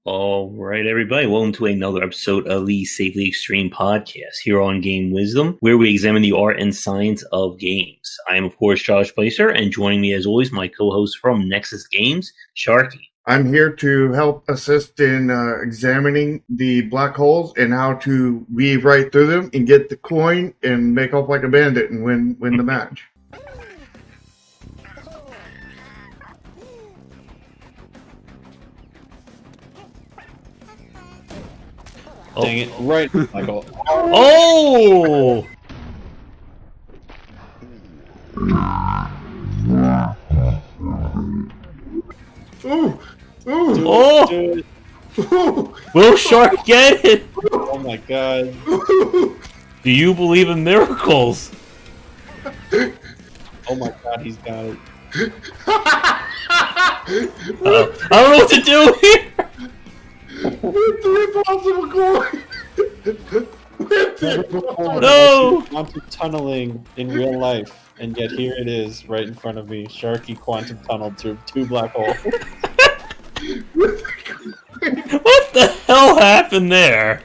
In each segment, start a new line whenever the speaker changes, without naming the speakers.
All right, everybody. Welcome to another episode of the Safely Extreme podcast here on Game Wisdom, where we examine the art and science of games. I am, of course, Josh Bycer, and joining me, as always, my co-host from Nexus Games, Sharky.
I'm here to help assist in examining the black holes and how to weave right through them and get the coin and make off like a bandit and win the match.
Dang it, right, Michael.
Oh!
Ooh! Ooh!
Oh!
Dude.
Will Shark get it?
Oh my god.
Do you believe in miracles?
Oh my god, he's got it.
I don't know what to do here!
With the impossible coin! With the impossible
No!
Quantum tunneling in real life, and yet here it is, right in front of me. Sharky quantum tunneled through two black holes.
What the hell happened there?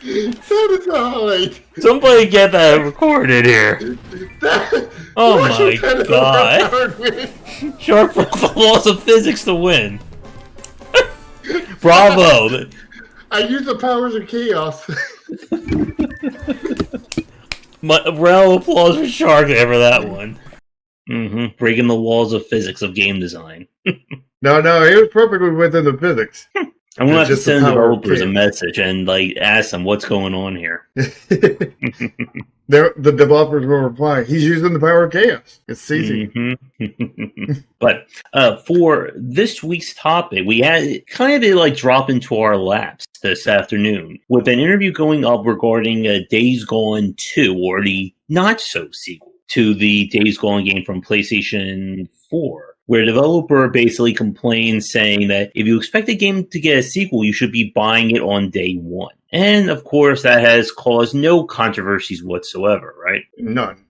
That is a highlight!
Somebody get that recorded here. Oh my god. Shark broke the laws of physics to win. Bravo.
I use the powers of chaos.
Round of applause for Shark for that one. Breaking the laws of physics of game design.
No, it was perfectly within the physics.
I'm gonna have to
just the
send
power of
developers a
chaos.
message and ask them what's going on here.
The developers will reply, he's using the power of chaos. It's easy.
But for this week's topic, we had kind of drop into our laps this afternoon with an interview going up regarding Days Gone 2, or the not-so sequel to the Days Gone game from PlayStation 4. Where a developer basically complains saying that if you expect a game to get a sequel, you should be buying it on day one. And of course, that has caused no controversies whatsoever, right?
None,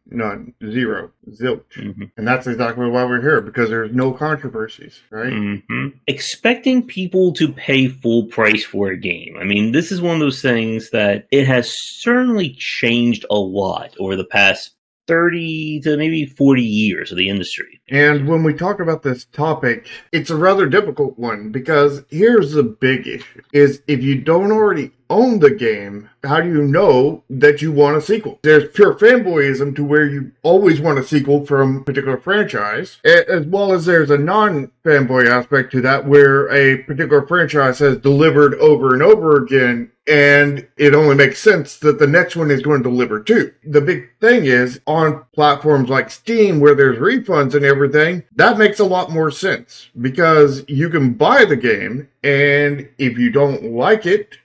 zero, zilch. And that's exactly why we're here, because there's no controversies, right?
Expecting people to pay full price for a game. I mean, this is one of those things that it has certainly changed a lot over the past 30 to maybe 40 years of the industry.
And when we talk about this topic, it's a rather difficult one, because here's the big issue, is if you don't already own the game, how do you know that you want a sequel? There's pure fanboyism to where you always want a sequel from a particular franchise, as well as there's a non-fanboy aspect to that where a particular franchise has delivered over and over again, and it only makes sense that the next one is going to deliver too. The big thing is, on platforms like Steam, where there's refunds and everything, that makes a lot more sense, because you can buy the game, and if you don't like it,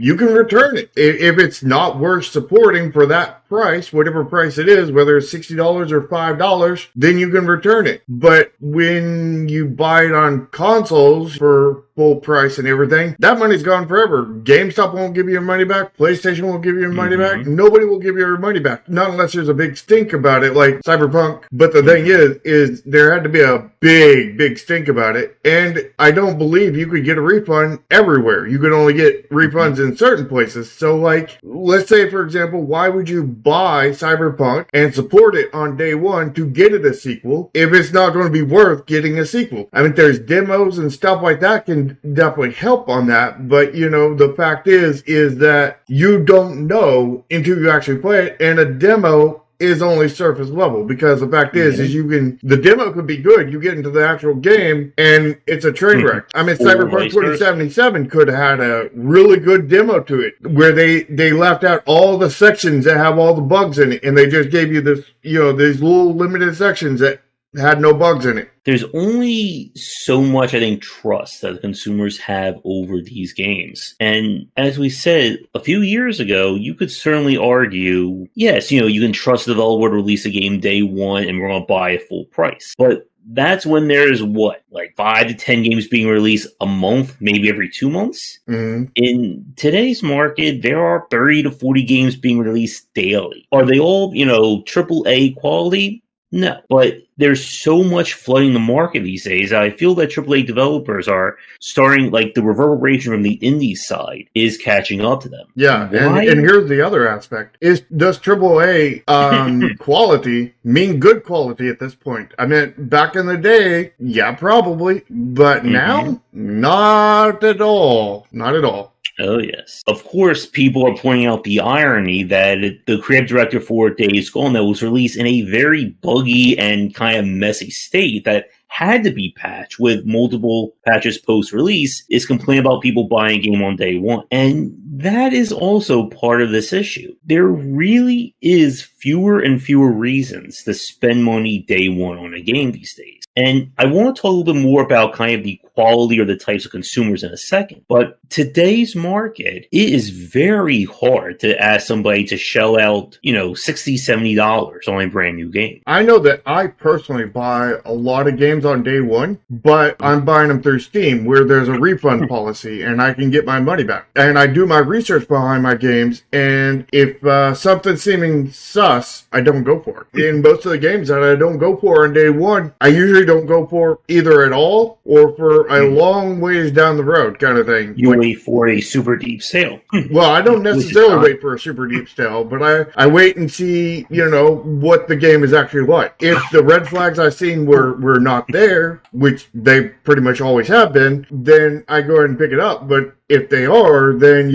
you can return it. If it's not worth supporting for that price, whatever price it is, whether it's $60 or $5, then you can return it. But when you buy it on consoles for full price and everything, that money's gone forever. GameStop won't give you your money back. PlayStation won't give you your money back. Nobody will give you your money back. Not unless there's a big stink about it, like Cyberpunk. But the thing is there had to be a big stink about it. And I don't believe you could get a refund everywhere. You could only get refunds in certain places. So let's say, for example, why would you buy Cyberpunk and support it on day one to get it a sequel if it's not going to be worth getting a sequel? I mean, there's demos and stuff like that can definitely help on that, but the fact is that you don't know until you actually play it, and a demo is only surface level, because the fact is the demo could be good. You get into the actual game and it's a train wreck. I mean, Cyberpunk 2077 could have had a really good demo to it, where they left out all the sections that have all the bugs in it, and they just gave you this, these little limited sections that had no bugs in it.
There's only so much, I think, trust that the consumers have over these games. And as we said a few years ago, you could certainly argue, yes, you can trust the developer to release a game day one and we're going to buy at full price. But that's when there's 5 to 10 games being released a month, maybe every 2 months. In today's market, there are 30 to 40 games being released daily. Are they all, AAA quality? No, but there's so much flooding the market these days. I feel that AAA developers are starting, like the reverberation from the indie side is catching up to them.
Yeah,
Why?
and here's the other aspect: does AAA quality mean good quality at this point? I mean, back in the day, yeah, probably, but now, not at all. Not at all.
Oh, yes. Of course, people are pointing out the irony that the creative director for Days Gone that was released in a very buggy and kind of messy state that had to be patched with multiple patches post-release is complaining about people buying a game on day one. And that is also part of this issue. There really is fewer and fewer reasons to spend money day one on a game these days. And I want to talk a little bit more about kind of the quality or the types of consumers in a second. But today's market, it is very hard to ask somebody to shell out, $60, $70 on a brand new game.
I know that I personally buy a lot of games on day one, but I'm buying them through Steam where there's a refund policy and I can get my money back. And I do my research behind my games, and if something's seeming sus, I don't go for it. In most of the games that I don't go for on day one, I usually don't go for either at all or for a long ways down the road kind of thing.
You wait for a super deep sale.
Well, I don't necessarily wait for a super deep sale, but I wait and see, what the game is actually like. If the red flags I've seen were not there, which they pretty much always have been, then I go ahead and pick it up. But if they are, then,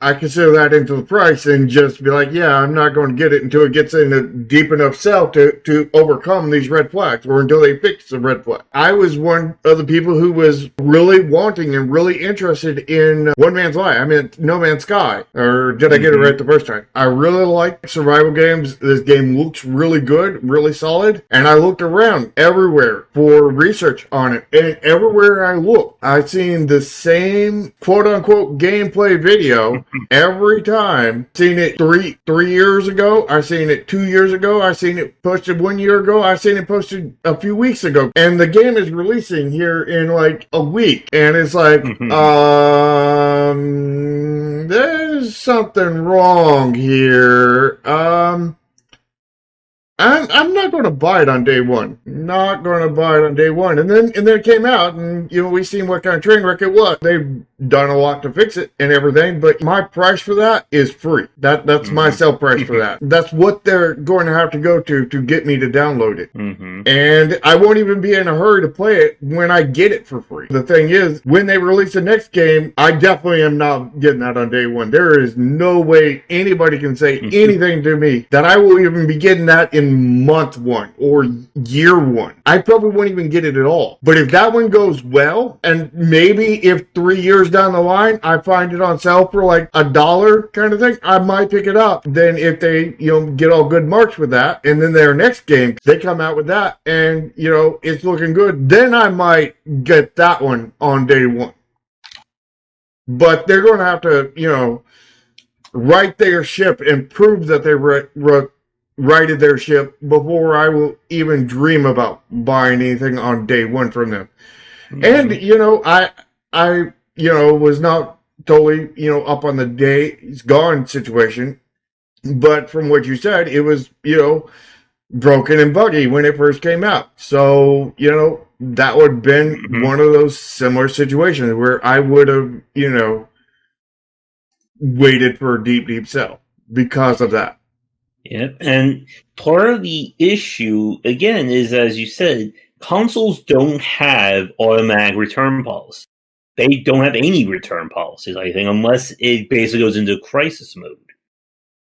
I consider that into the price and just be like, yeah, I'm not going to get it until it gets in a deep enough sell to overcome these red flags or until they fix the red flag. I was one of the people who was really wanting and really interested in One Man's Lie. I mean, No Man's Sky. Or did I get it right the first time? I really like survival games. This game looks really good, really solid. And I looked around everywhere for research on it. And everywhere I looked, I seen the same quote-unquote gameplay video every time. Seen it three years ago. I seen it 2 years ago. I seen it posted 1 year ago. I seen it posted a few weeks ago. And the game is releasing here in like a week. And it's like, there's something wrong here. I'm not going to buy it on day one. Not going to buy it on day one. And then it came out, and we seen what kind of train wreck it was. They've done a lot to fix it and everything, but my price for that is free. That's my sell price for that. That's what they're going to have to go to get me to download it. And I won't even be in a hurry to play it when I get it for free. The thing is, when they release the next game, I definitely am not getting that on day one. There is no way anybody can say anything to me that I will even be getting that in month one or year one. I probably won't even get it at all. But if that one goes well, and maybe if 3 years down the line I find it on sale for like $1 kind of thing, I might pick it up. Then if they get all good marks with that, and then their next game they come out with that and it's looking good, then I might get that one on day one. But they're going to have to right their ship and prove that they righted their ship before I will even dream about buying anything on day one from them. And I was not totally up on the Days Gone situation, but from what you said, it was broken and buggy when it first came out. So that would have been one of those similar situations where I would have waited for a deep sell because of that.
Yep, and part of the issue, again, is, as you said, consoles don't have automatic return policy. They don't have any return policies, I think, unless it basically goes into crisis mode.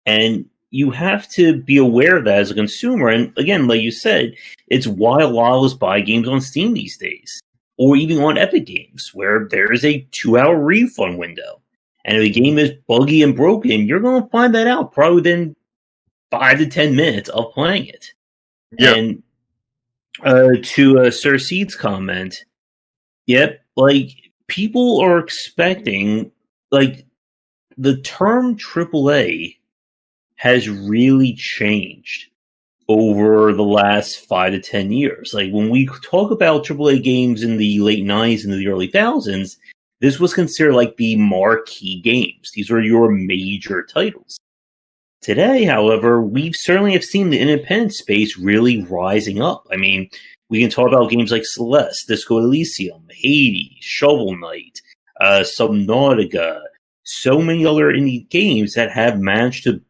And you have to be aware of that as a consumer. And again, like you said, it's why a lot of us buy games on Steam these days, or even on Epic Games, where there is a 2-hour refund window. And if a game is buggy and broken, you're going to find that out probably within 5 to 10 minutes of playing it. Yeah. And to Sir Seed's comment, people are expecting, the term AAA has really changed over the last 5 to 10 years. When we talk about AAA games in the late 90s and the early 2000s, this was considered the marquee games. These were your major titles. Today, however, we certainly have seen the independent space really rising up. I mean, we can talk about games like Celeste, Disco Elysium, Hades, Shovel Knight, Subnautica, so many other indie games that have managed to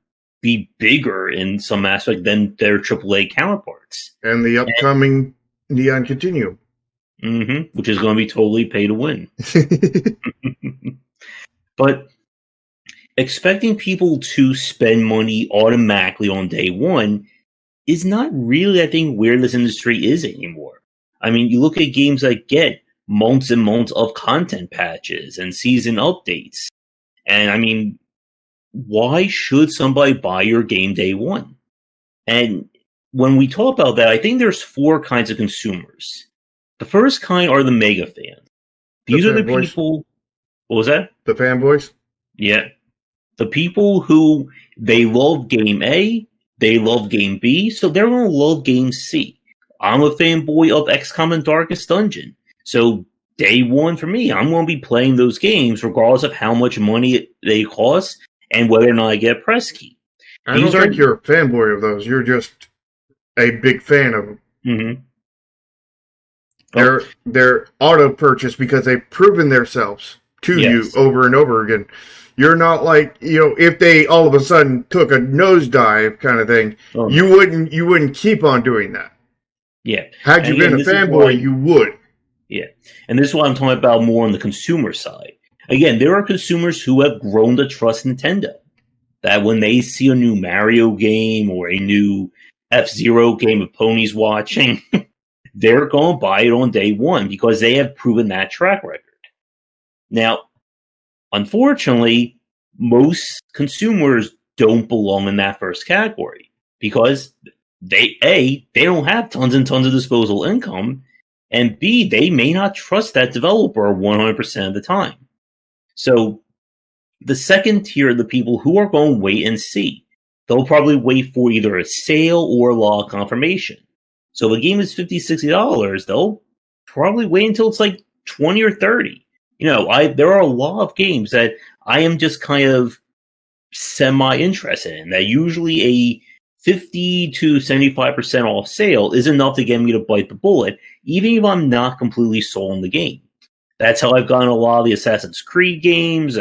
be bigger in some aspect than their AAA counterparts.
And the upcoming Neon Continuum.
Which is going to be totally pay to win. But expecting people to spend money automatically on day one is not really, I think, where this industry is anymore. I mean, you look at games that get months and months of content patches and season updates. And I mean, why should somebody buy your game day one? And when we talk about that, I think there's 4 kinds of consumers. The first kind are the mega fans. These are the people. What was that?
The fanboys?
Yeah. The people who they love game A, they love game B, so they're going to love game C. I'm a fanboy of XCOM and Darkest Dungeon. So day one for me, I'm going to be playing those games regardless of how much money they cost and whether or not I get a press key.
I don't think you're a fanboy of those. You're just a big fan of them.
Mm-hmm.
They're auto purchase because they've proven themselves to you over and over again. You're not like, if they all of a sudden took a nosedive kind of thing, you wouldn't keep on doing that.
Yeah.
Had you been a fanboy, you would.
Yeah. And this is what I'm talking about more on the consumer side. Again, there are consumers who have grown to trust Nintendo. That when they see a new Mario game or a new F-Zero game of ponies watching, they're going to buy it on day one because they have proven that track record. Now, unfortunately, most consumers don't belong in that first category because they don't have tons and tons of disposable income, and B, they may not trust that developer 100% of the time. So the second tier are the people who are going to wait and see. They'll probably wait for either a sale or a law confirmation. So if a game is $50, $60, they'll probably wait until it's like 20 or 30. There are a lot of games that I am just kind of semi-interested in, that usually a 50 to 75% off sale is enough to get me to bite the bullet, even if I'm not completely sold on the game. That's how I've gotten a lot of the Assassin's Creed games,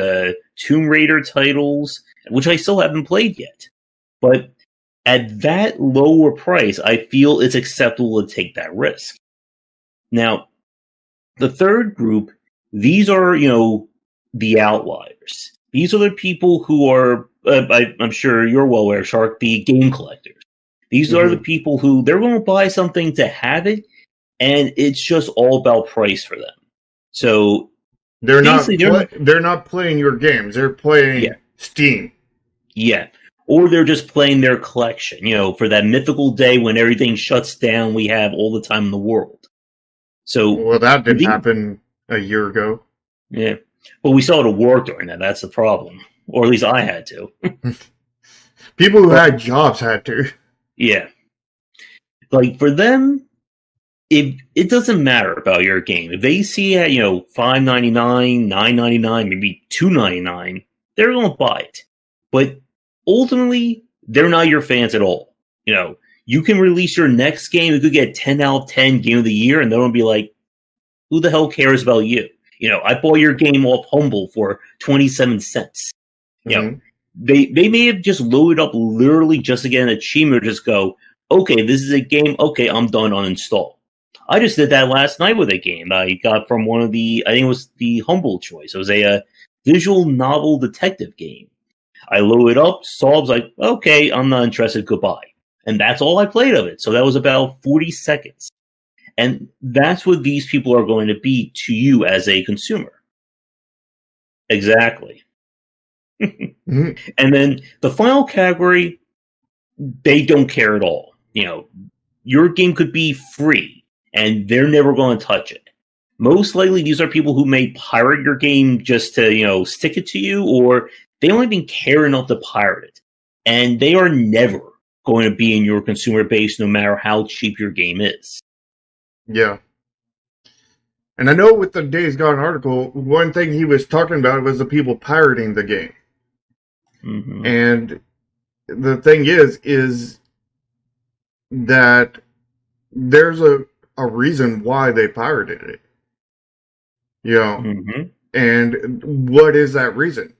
Tomb Raider titles, which I still haven't played yet. But at that lower price, I feel it's acceptable to take that risk. Now, the third group, these are, the outliers. These are the people who are, I'm sure you're well aware, Shark, the game collectors. These are the people who, they're going to buy something to have it, and it's just all about price for them. So
they're not playing your games. They're playing Steam.
Yeah. Or they're just playing their collection, for that mythical day when everything shuts down, we have all the time in the world. So,
well, that didn't happen a year ago.
Yeah. But we still had to work during that. That's the problem. Or at least I had to.
People who had jobs had to.
Yeah. Like, for them, it doesn't matter about your game. If they see it at, $5.99, $9.99, maybe $2.99, they're going to buy it. But ultimately, they're not your fans at all. You can release your next game, you could get 10 out of 10 game of the year, and they'll be like, who the hell cares about you? I bought your game off Humble for 27 cents. They may have just loaded up literally just to get an achievement or just go, okay, this is a game, okay, I'm done, uninstall. I just did that last night with a game I got from one of the, I think it was the Humble choice. It was a visual novel detective game. I loaded up, saw, I was like, okay, I'm not interested, goodbye. And that's all I played of it. So that was about 40 seconds. And that's what these people are going to be to you as a consumer. Exactly. And then the final category, they don't care at all. Your game could be free, and they're never going to touch it. Most likely, these are people who may pirate your game just to, stick it to you, or they don't even care enough to pirate it. And they are never going to be in your consumer base, no matter how cheap your game is.
Yeah. And I know with the Days Gone article, one thing he was talking about was the people pirating the game. And the thing is that there's a reason why they pirated it. You know,
Mm-hmm.
and what is that reason?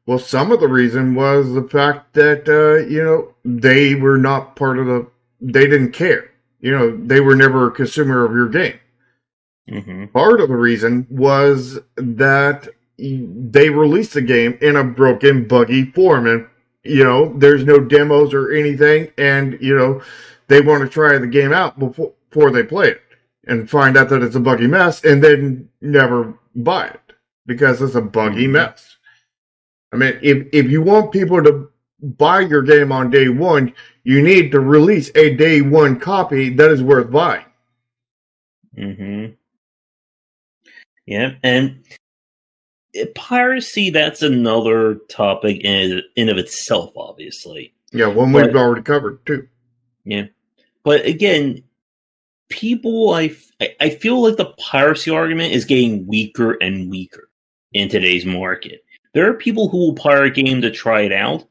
Well, some of the reason was the fact that, they were not part of they didn't care. They were never a consumer of your game.
Mm-hmm.
Part of the reason was that they released the game in a broken, buggy form. And, there's no demos or anything. And, they want to try the game out before they play it and find out that it's a buggy mess and then never buy it because it's a buggy mess. I mean, if you want people to buy your game on day one, you need to release a day one copy that is worth buying.
Mm-hmm. Yeah, and piracy, that's another topic in of itself, obviously.
Yeah, one we've already covered, too.
Yeah. But again, people, I feel like the piracy argument is getting weaker and weaker in today's market. There are people who will pirate a game to try it out.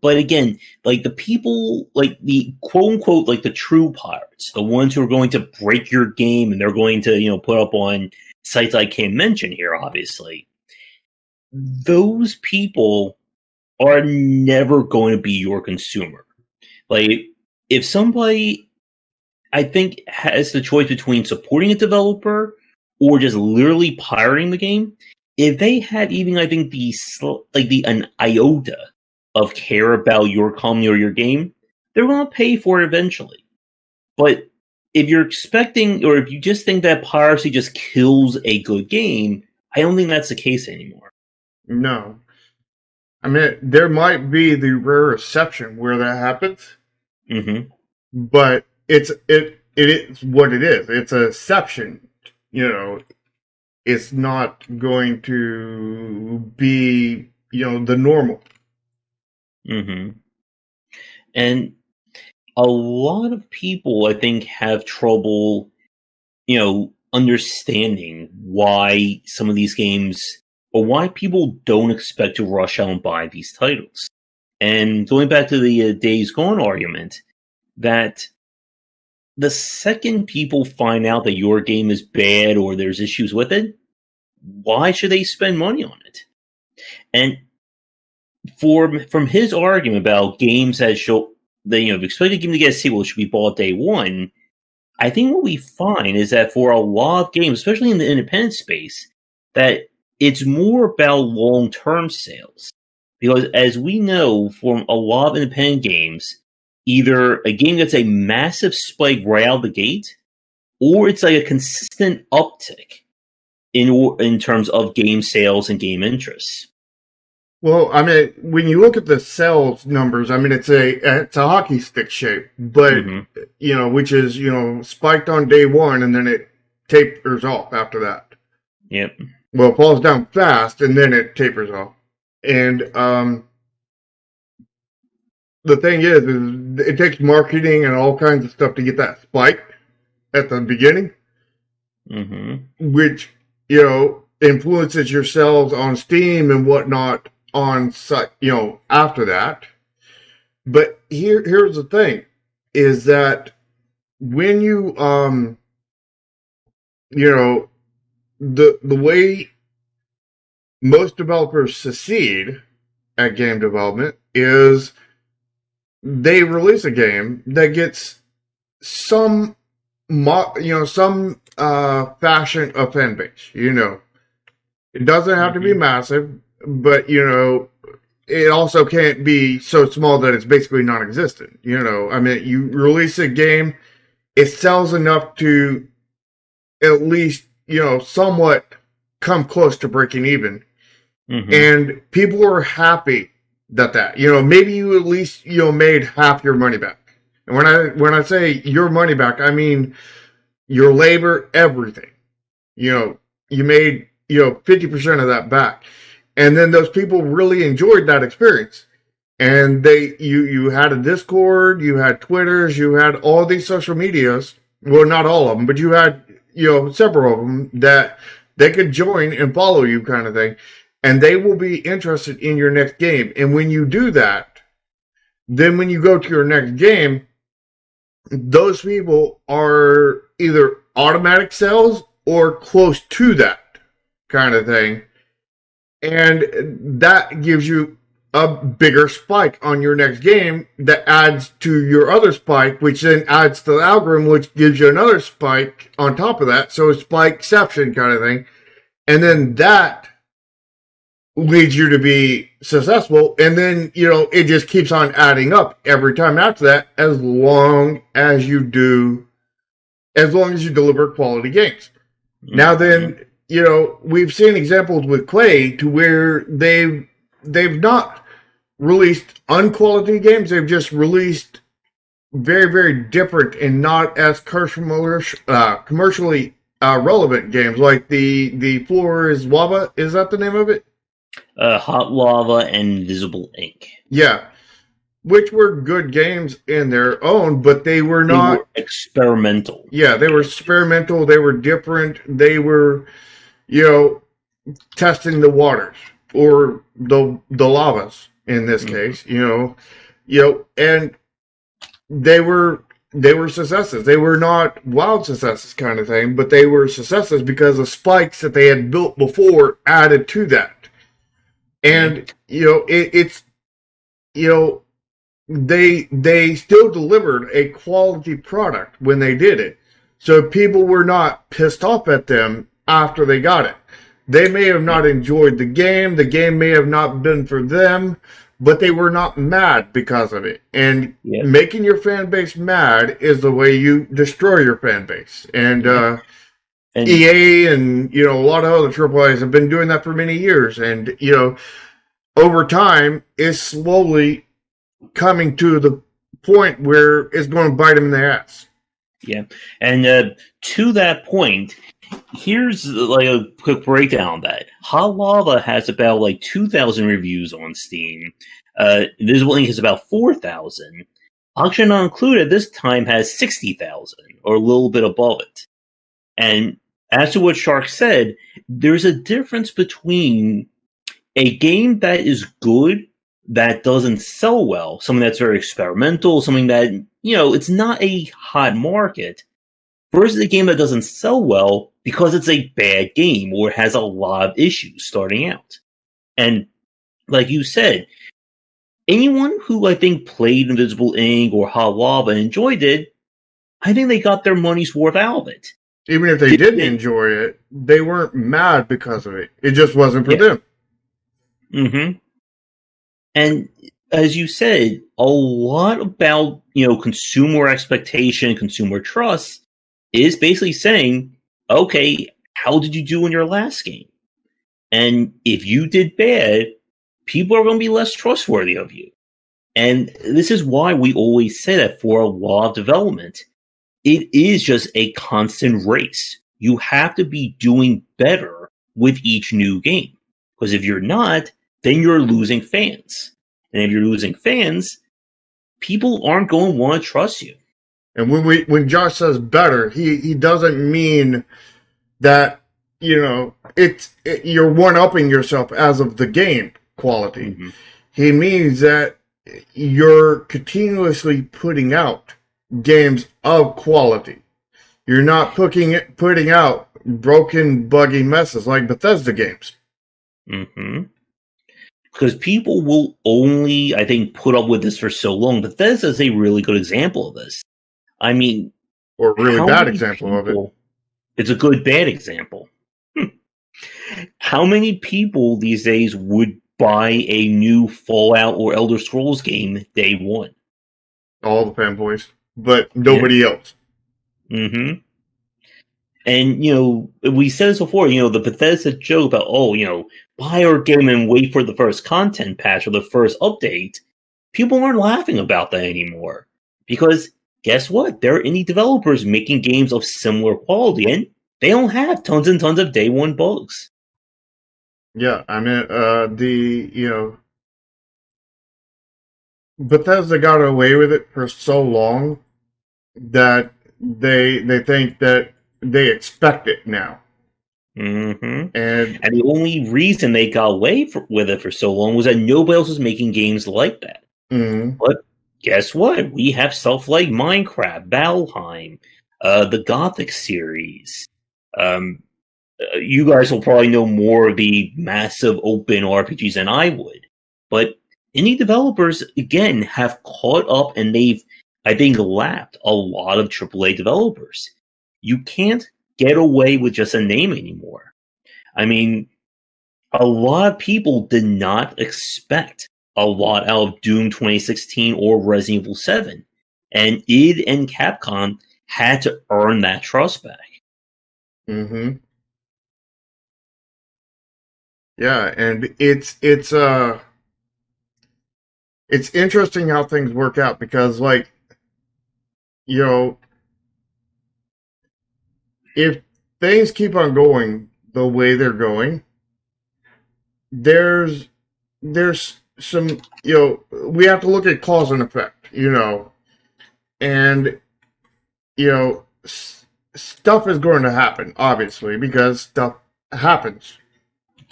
But again, like the people, like the quote unquote, like the true pirates, the ones who are going to break your game and they're going to, put up on sites I can't mention here, obviously. Those people are never going to be your consumer. Like, if somebody, I think, has the choice between supporting a developer or just literally pirating the game, if they had even, I think, an iota of care about your company or your game, they're going to pay for it eventually. But if you're expecting, or if you just think that piracy just kills a good game, I don't think that's the case anymore.
No. I mean, there might be the rare exception where that happens, but it is what it is. It's an exception. It's not going to be, the normal.
And a lot of people, I think, have trouble, understanding why some of these games, or why people don't expect to rush out and buy these titles. And going back to the Days Gone argument, that the second people find out that your game is bad or there's issues with it, why should they spend money on it? And from his argument about games that show that, if you expect a game to get a sequel, it should be bought day one, I think what we find is that for a lot of games, especially in the independent space, that it's more about long-term sales. Because as we know from a lot of independent games, either a game gets a massive spike right out of the gate, or it's like a consistent uptick in terms of game sales and game interests.
Well, I mean, when you look at the sales numbers, I mean, it's a hockey stick shape, but which is spiked on day one and then it tapers off after that.
Yep.
Well, it falls down fast and then it tapers off. And the thing is it takes marketing and all kinds of stuff to get that spike at the beginning, which influences your sales on Steam and whatnot on site, after that. But here's the thing, is that when you the way most developers succeed at game development is they release a game that gets some fashion of fan base. It doesn't have to be massive, but it also can't be so small that it's basically non-existent. I mean, you release a game, it sells enough to at least somewhat come close to breaking even, and people are happy that maybe you at least made half your money back. And when I say your money back, I mean your labor, everything. You made 50% of that back. And then those people really enjoyed that experience. And you had a Discord, you had Twitters, you had all these social medias. Well, not all of them, but you had, several of them that they could join and follow you, kind of thing. And they will be interested in your next game. And when you do that, then when you go to your next game, those people are either automatic sales or close to that kind of thing. And that gives you a bigger spike on your next game that adds to your other spike, which then adds to the algorithm, which gives you another spike on top of that. So it's spikeception kind of thing. And then that leads you to be successful. And then, it just keeps on adding up every time after that, as long as you deliver quality games. Mm-hmm. Now then, we've seen examples with Clay to where they've not released unquality games. They've just released very, very different and not as commercially relevant games, like the Floor is Lava. Is that the name of it?
Hot Lava and Invisible Ink.
Yeah, which were good games in their own, but they were not...
They were experimental.
Yeah, they were experimental. They were different. They were, testing the waters, or the lavas in this case, and they were successes. They were not wild successes kind of thing, but they were successes because the spikes that they had built before added to that. And, they still delivered a quality product when they did it. So people were not pissed off at them after they got it. They may have not enjoyed the game may have not been for them, but they were not mad because of it. And making your fan base mad is the way you destroy your fan base. And EA and, a lot of other AAAs have been doing that for many years. And, over time, it's slowly coming to the point where it's going to bite them in the ass.
Yeah. And to that point, here's like a quick breakdown of that. Hot Lava has about 2,000 reviews on Steam. Invisible Ink is about 4,000. Auction Not Included this time has 60,000, or a little bit above it. And as to what Shark said, there's a difference between a game that is good, that doesn't sell well, something that's very experimental, something that, it's not a hot market, versus a game that doesn't sell well because it's a bad game or has a lot of issues starting out. And like you said, anyone who I think played Invisible Ink or Hot Lava and enjoyed it, I think they got their money's worth out of it.
Even if they didn't enjoy it, they weren't mad because of it. It just wasn't for them.
Mm-hmm. And as you said, a lot about, consumer expectation, consumer trust is basically saying, okay, how did you do in your last game? And if you did bad, people are going to be less trustworthy of you. And this is why we always say that for a lot of development, it is just a constant race. You have to be doing better with each new game. Because if you're not, then you're losing fans. And if you're losing fans, people aren't going to want to trust you.
And when Josh says better, he doesn't mean that, you're one-upping yourself as of the game quality. Mm-hmm. He means that you're continuously putting out games of quality. You're not putting out broken, buggy messes like Bethesda games.
Mm-hmm. Because people will only, I think, put up with this for so long. Bethesda is a really good example of this. I mean...
Or a really bad example of it.
It's a good, bad example. How many people these days would buy a new Fallout or Elder Scrolls game day one?
All the fanboys. But nobody else.
Mm-hmm. And, we said this before, the Bethesda joke about, buy our game and wait for the first content patch or the first update. People aren't laughing about that anymore. Because, guess what? There are indie developers making games of similar quality, and they don't have tons and tons of day one bugs.
Yeah, I mean, Bethesda got away with it for so long that they think that they expect it now.
Mm-hmm. And the only reason they got away with it for so long was that nobody else was making games like that.
Mm-hmm.
But guess what? We have stuff like Minecraft, Valheim, the Gothic series. You guys will probably know more of the massive open RPGs than I would. But indie developers, again, have caught up and they've, I think, lapped a lot of AAA developers. You can't get away with just a name anymore. I mean, a lot of people did not expect a lot out of Doom 2016 or Resident Evil 7. And id and Capcom had to earn that trust back.
Mm-hmm. Yeah, and it's interesting how things work out because, like, you know, if things keep on going the way they're going, there's some, we have to look at cause and effect, and, stuff is going to happen, obviously, because stuff happens,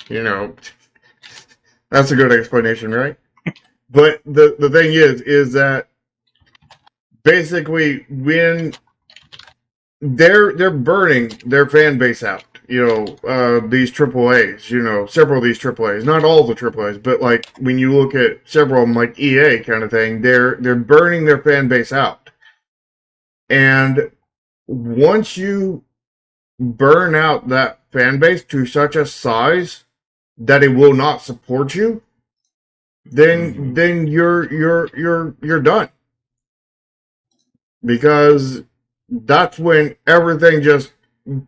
That's a good explanation, right? But the thing is that basically when they're burning their fan base out, these AAAs, several of these AAAs, not all the AAAs, but like when you look at several of them, like EA kind of thing, they're burning their fan base out. And once you burn out that fan base to such a size that it will not support you, then you're done. Because that's when everything just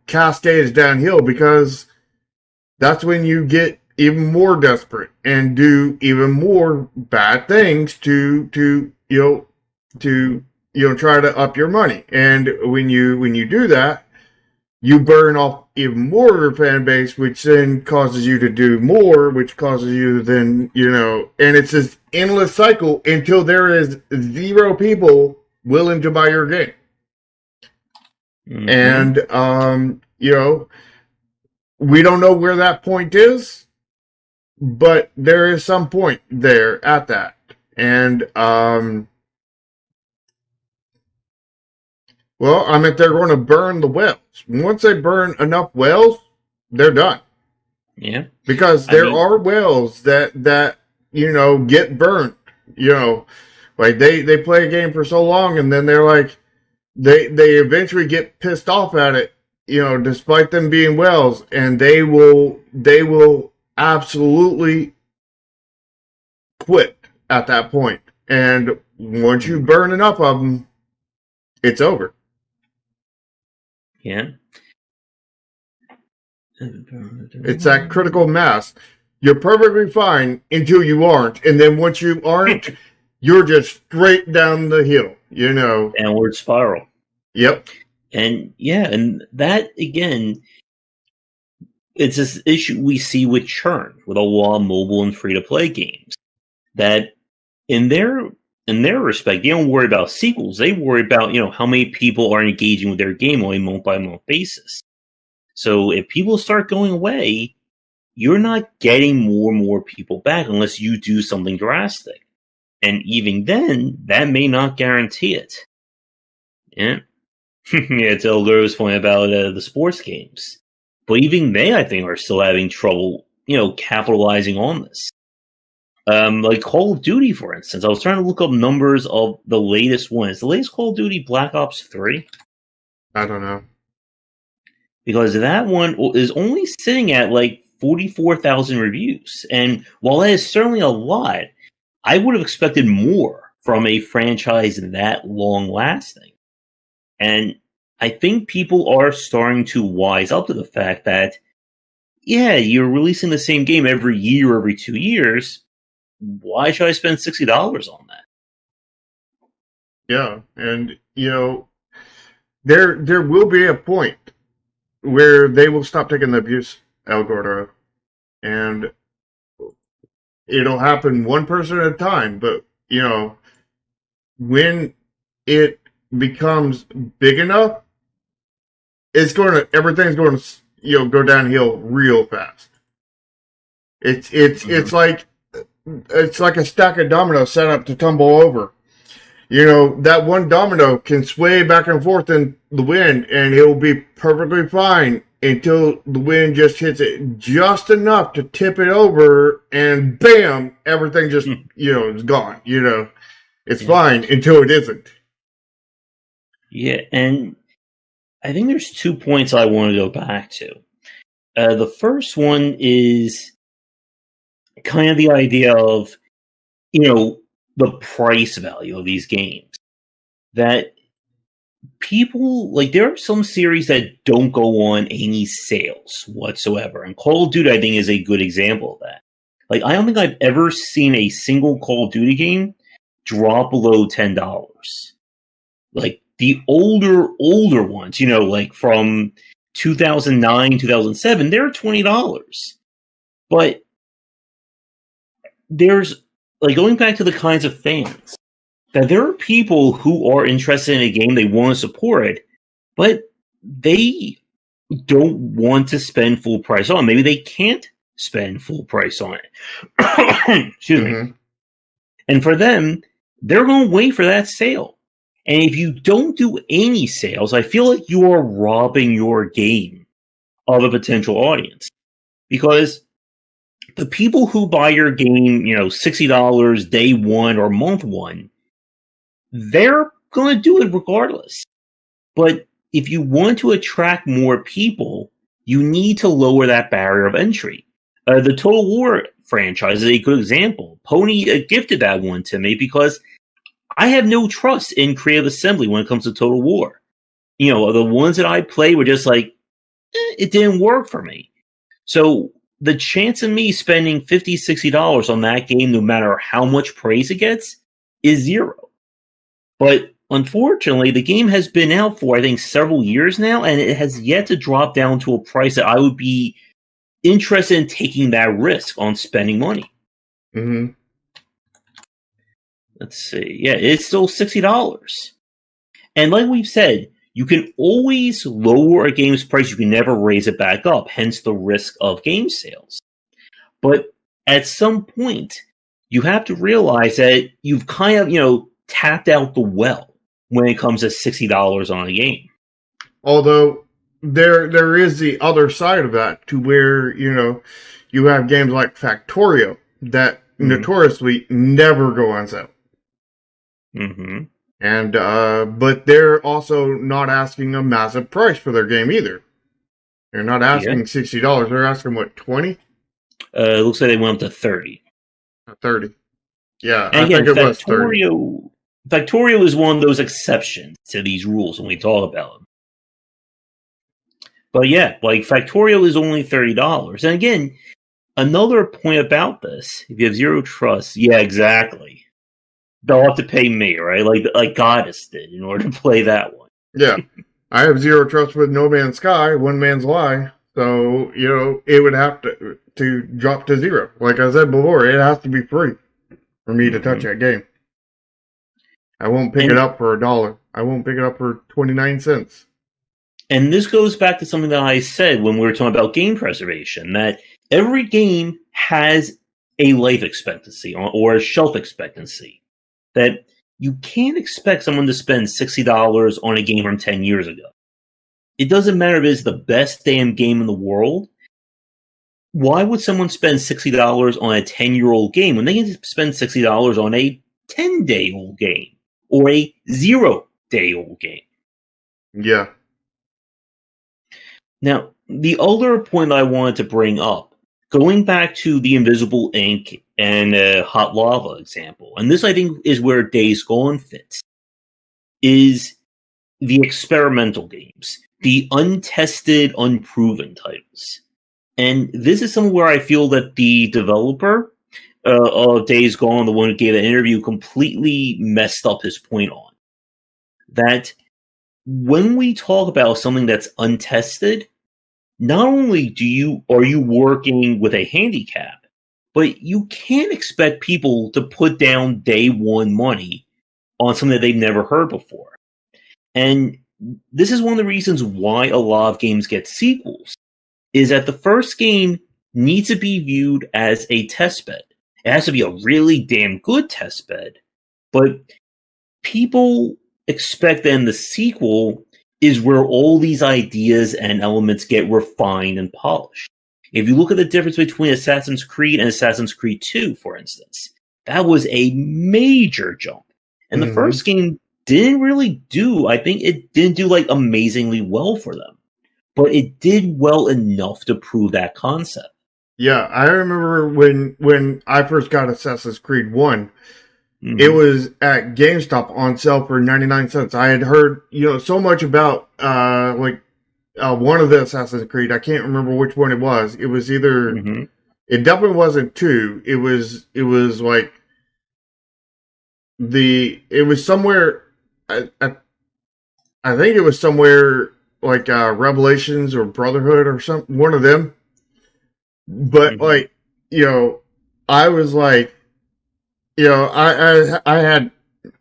cascades downhill, because that's when you get even more desperate and do even more bad things to try to up your money. And when you do that, you burn off even more of your fan base, which then causes you to do more, which causes you then, and it's this endless cycle until there is 0 people willing to buy your game. Mm-hmm. And, we don't know where that point is, but there is some point there at that. And, well, I mean, they're going to burn the wells. Once they burn enough wells, they're done.
Yeah.
Because there are wells that get burned. Like they play a game for so long, and then they're like, they eventually get pissed off at it, despite them being wells, and they will absolutely quit at that point. And once you burn enough of them, it's over.
Yeah.
It's that critical mass. You're perfectly fine until you aren't. And then once you aren't, you're just straight down the hill,
Downward spiral.
Yep.
And and that, again, it's this issue we see with churn with a lot of mobile and free-to-play games. That in their respect, they don't worry about sequels. They worry about, how many people are engaging with their game on a month-by-month basis. So if people start going away, you're not getting more and more people back unless you do something drastic. And even then, that may not guarantee it. Yeah. Yeah, it's Elgar's point about the sports games. But even they, I think, are still having trouble, capitalizing on this. Like Call of Duty, for instance. I was trying to look up numbers of the latest one. Is the latest Call of Duty Black Ops 3?
I don't know.
Because that one is only sitting at like 44,000 reviews. And while that is certainly a lot, I would have expected more from a franchise that long-lasting. And I think people are starting to wise up to the fact that, yeah, you're releasing the same game every year, every 2 years. Why should I spend $60 on that?
Yeah, and, there will be a point where they will stop taking the abuse algorithm, and it'll happen one person at a time, but, when it becomes big enough, everything's going to, go downhill real fast. It's like a stack of dominoes set up to tumble over. You know, that one domino can sway back and forth in the wind, and it will be perfectly fine until the wind just hits it just enough to tip it over, and bam, everything just, is gone. It's fine until it isn't.
Yeah, and I think there's 2 points I want to go back to. The first one is kind of the idea of, the price value of these games. That people, like, there are some series that don't go on any sales whatsoever. And Call of Duty, I think, is a good example of that. Like, I don't think I've ever seen a single Call of Duty game drop below $10. Like, the older ones, like from 2009, 2007, they're $20. But there's, like, going back to the kinds of fans, that there are people who are interested in a game, they want to support it, but they don't want to spend full price on it. Maybe they can't spend full price on it. Excuse me. And for them, they're going to wait for that sale. And if you don't do any sales, I feel like you are robbing your game of a potential audience. Because the people who buy your game, $60 day one or month one, they're going to do it regardless. But if you want to attract more people, you need to lower that barrier of entry. The Total War franchise is a good example. Pony gifted that one to me because I have no trust in Creative Assembly when it comes to Total War. The ones that I played were just like, it didn't work for me. So the chance of me spending $50, $60 on that game, no matter how much praise it gets, is zero. But unfortunately, the game has been out for, I think, several years now, and it has yet to drop down to a price that I would be interested in taking that risk on spending money.
Mm-hmm.
Let's see. Yeah, it's still $60. And like we've said, you can always lower a game's price. You can never raise it back up, hence the risk of game sales. But at some point, you have to realize that you've kind of, tapped out the well when it comes to $60 on a game.
Although there is the other side of that, to where you have games like Factorio that notoriously never go on sale.
Mm-hmm.
And but they're also not asking a massive price for their game either. They're not asking $60. They're asking what, $20?
It looks like they went up to $30.
$30. Yeah,
and
I think it was
$30. Factorio is one of those exceptions to these rules when we talk about them. But yeah, like Factorio is only $30. And again, another point about this, if you have zero trust, yeah, exactly. They'll have to pay me, right? Like Goddess did in order to play that one.
Yeah. I have zero trust with No Man's Sky, One Man's Lie. So, it would have to drop to zero. Like I said before, it has to be free for me to touch that game. I won't pick it up for $1. I won't pick it up for 29 cents.
And this goes back to something that I said when we were talking about game preservation, that every game has a life expectancy or a shelf expectancy. That you can't expect someone to spend $60 on a game from 10 years ago. It doesn't matter if it's the best damn game in the world. Why would someone spend $60 on a 10-year-old game when they can spend $60 on a 10-day-old game or a 0-day-old game?
Yeah.
Now, the other point I wanted to bring up, going back to the Invisible Ink and Hot Lava example, and this I think is where Days Gone fits, is the experimental games, the untested, unproven titles. And this is somewhere I feel that the developer of Days Gone, the one who gave an interview, completely messed up his point on. That when we talk about something that's untested, not only are you working with a handicap, but you can't expect people to put down day one money on something that they've never heard before. And this is one of the reasons why a lot of games get sequels, is that the first game needs to be viewed as a test bed. It has to be a really damn good test bed, but people expect then the sequel is where all these ideas and elements get refined and polished. If you look at the difference between Assassin's Creed and Assassin's Creed 2, for instance, that was a major jump. And the first game didn't really I think it didn't do like amazingly well for them. But it did well enough to prove that concept.
Yeah, I remember when I first got Assassin's Creed 1, it was at GameStop on sale for 99 cents. I had heard, so much about one of the Assassin's Creed. I can't remember which one it was. It was either it definitely wasn't 2. It was like it was somewhere I think it was somewhere like Revelations or Brotherhood or something, one of them. But I was like, I had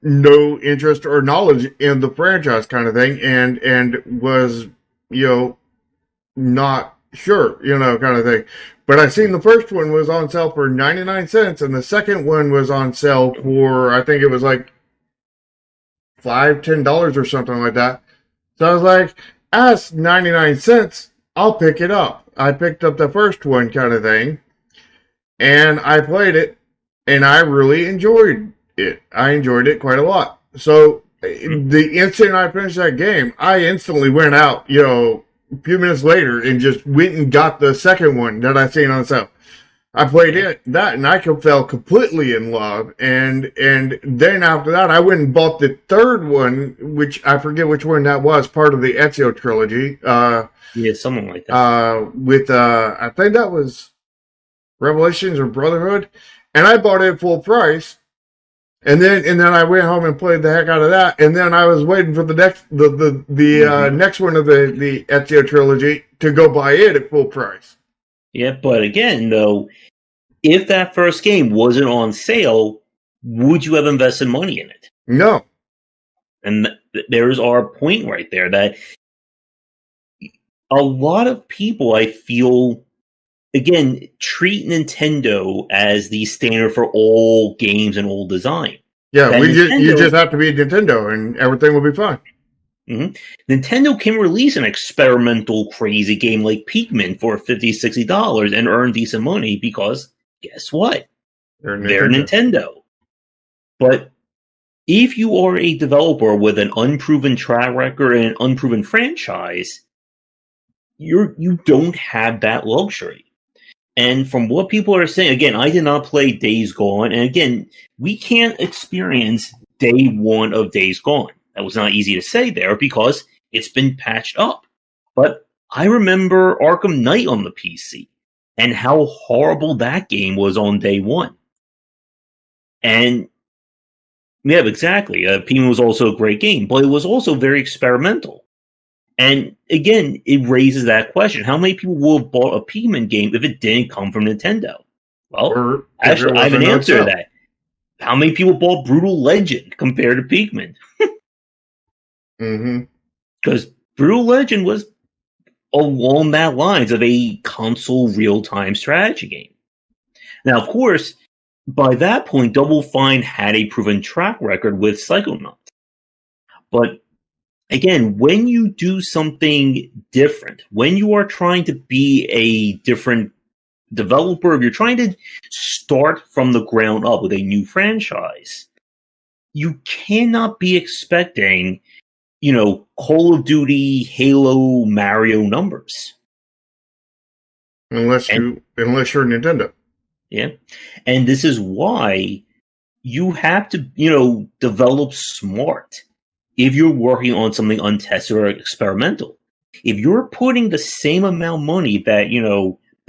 no interest or knowledge in the franchise kind of thing, and was not sure, kind of thing. But I seen the first one was on sale for 99 cents, and the second one was on sale for, I think it was like $10 or something like that. So I was like, that's 99 cents. I'll pick it up. I picked up the first one kind of thing, and I played it, and I really enjoyed it. I enjoyed it quite a lot. So the instant I finished that game, I instantly went out, a few minutes later and just went and got the second one that I seen on sale. I played that, and I fell completely in love. And then after that, I went and bought the third one, which I forget which one that was, part of the Ezio trilogy.
Yeah, something like that.
With I think that was Revelations or Brotherhood, and I bought it full price. And then I went home and played the heck out of that. And then I was waiting for the next next one of the Ezio trilogy to go buy it at full price.
Yeah, but again, though, if that first game wasn't on sale, would you have invested money in it?
No.
And there's our point right there, that a lot of people, I feel, again, treat Nintendo as the standard for all games and all design.
Yeah, you just have to be Nintendo and everything will be fine.
Nintendo can release an experimental, crazy game like Pikmin for $50, $60 and earn decent money because, guess what? They're Nintendo. But if you are a developer with an unproven track record and an unproven franchise, you don't have that luxury. And from what people are saying, again, I did not play Days Gone, and again, we can't experience day one of Days Gone. That was not easy to say there because it's been patched up. But I remember Arkham Knight on the PC and how horrible that game was on day one. And yeah, exactly. Pikmin was also a great game, but it was also very experimental. And again, it raises that question. How many people will have bought a Pikmin game if it didn't come from Nintendo? Well, actually, I have an answer to that. How many people bought Brutal Legend compared to Pikmin? Because Brutal Legend was along that lines of a console real-time strategy game. Now, of course, by that point, Double Fine had a proven track record with Psychonauts. But again, when you do something different, when you are trying to be a different developer, if you're trying to start from the ground up with a new franchise, you cannot be expecting, Call of Duty, Halo, Mario numbers.
Unless you're Nintendo.
Yeah. And this is why you have to, develop smart if you're working on something untested or experimental. If you're putting the same amount of money that,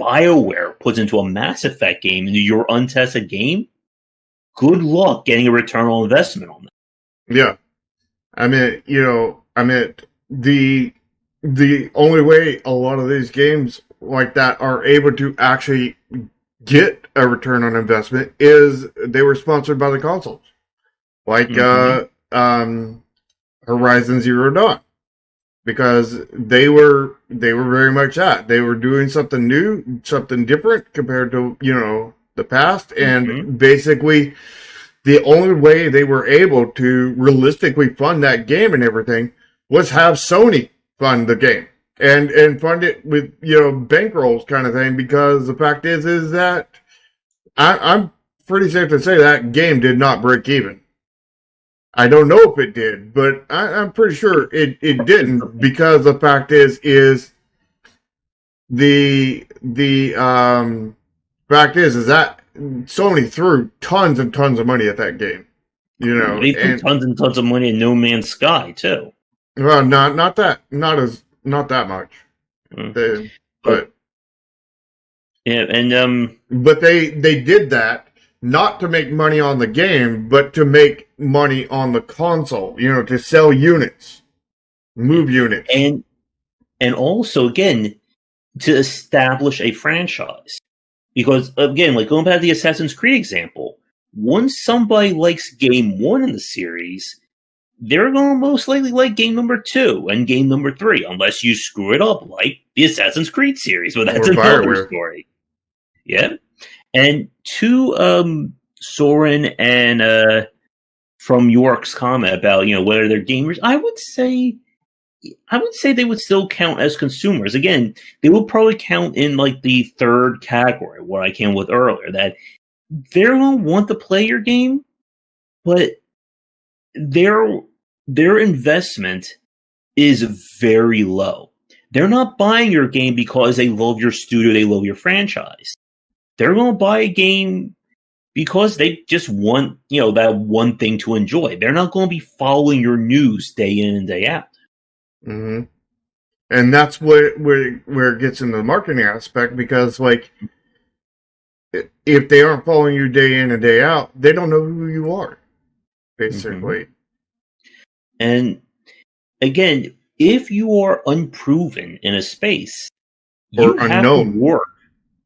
BioWare puts into a Mass Effect game into your untested game, good luck getting a return on investment on that.
Yeah. The only way a lot of these games like that are able to actually get a return on investment is they were sponsored by the consoles. Like, Horizon Zero Dawn, because they were very much that. They were doing something new, something different compared to, the past, and basically the only way they were able to realistically fund that game and everything was have Sony fund the game and fund it with, you know, bankrolls kind of thing, because the fact is that I'm pretty safe to say that game did not break even. I don't know if it did, but I'm pretty sure it didn't, because the fact is the fact is that Sony threw tons and tons of money at that game. You know,
they threw tons and tons of money in No Man's Sky too.
Well, not that much. But
yeah, and
but they did that not to make money on the game, but to make money on the console. You know, to sell units, move units,
and also again to establish a franchise. Because again, like going back to the Assassin's Creed example, once somebody likes game 1 in the series, they're going to most likely like game number 2 and game number 3, unless you screw it up like the Assassin's Creed series, but that's another story. Yeah. And to Soren and from York's comment about, you know, whether they're gamers, I would say they would still count as consumers. Again, they will probably count in like the third category, what I came with earlier, that they're going to want to play your game, but their investment is very low. They're not buying your game because they love your studio, they love your franchise. They're going to buy a game because they just want, you know, that one thing to enjoy. They're not going to be following your news day in and day out.
Mm-hmm. And that's where it gets into the marketing aspect, because like if they aren't following you day in and day out, they don't know who you are, basically.
Mm-hmm. And again, if you are unproven in a space,
or unknown,
have to work.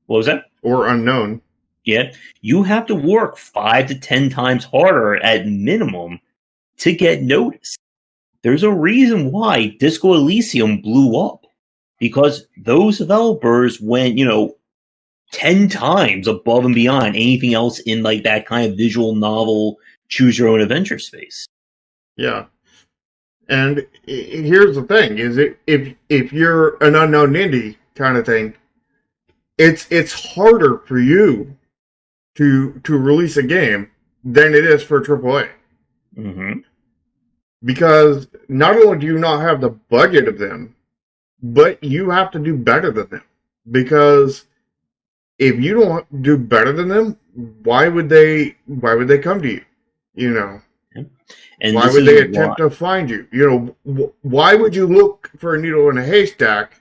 What was that?
Or unknown.
Yeah, you have to work 5 to 10 times harder at minimum to get noticed. There's a reason why Disco Elysium blew up, because those developers went, you know, 10 times above and beyond anything else in like that kind of visual novel, choose your own adventure space.
Yeah. And here's the thing: is if you're an unknown indie kind of thing, it's harder for you to release a game than it is for AAA.
Mm-hmm.
Because not only do you not have the budget of them, but you have to do better than them. Because if you don't do better than them, why would they come to you? You know, and why would they attempt to find you? You know, why would you look for a needle in a haystack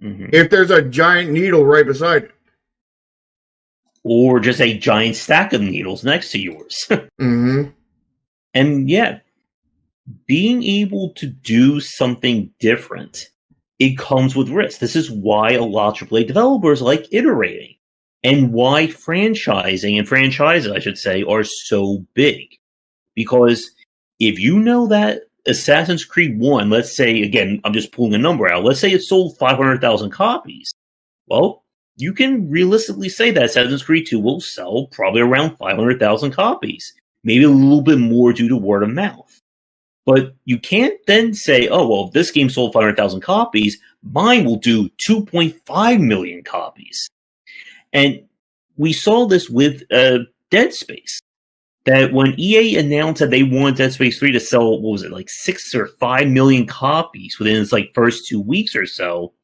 if there's a giant needle right beside it?
Or just a giant stack of needles next to yours.
Mm-hmm.
And yeah, being able to do something different, it comes with risk. This is why a lot of AAA developers like iterating, and why franchising and franchises, I should say, are so big. Because if you know that Assassin's Creed 1, let's say, again, I'm just pulling a number out, let's say it sold 500,000 copies. Well, you can realistically say that Assassin's Creed 2 will sell probably around 500,000 copies. Maybe a little bit more due to word of mouth. But you can't then say, oh, well, if this game sold 500,000 copies, mine will do 2.5 million copies. And we saw this with Dead Space. That when EA announced that they wanted Dead Space 3 to sell, what was it, like 6 or 5 million copies within its like first 2 weeks or so,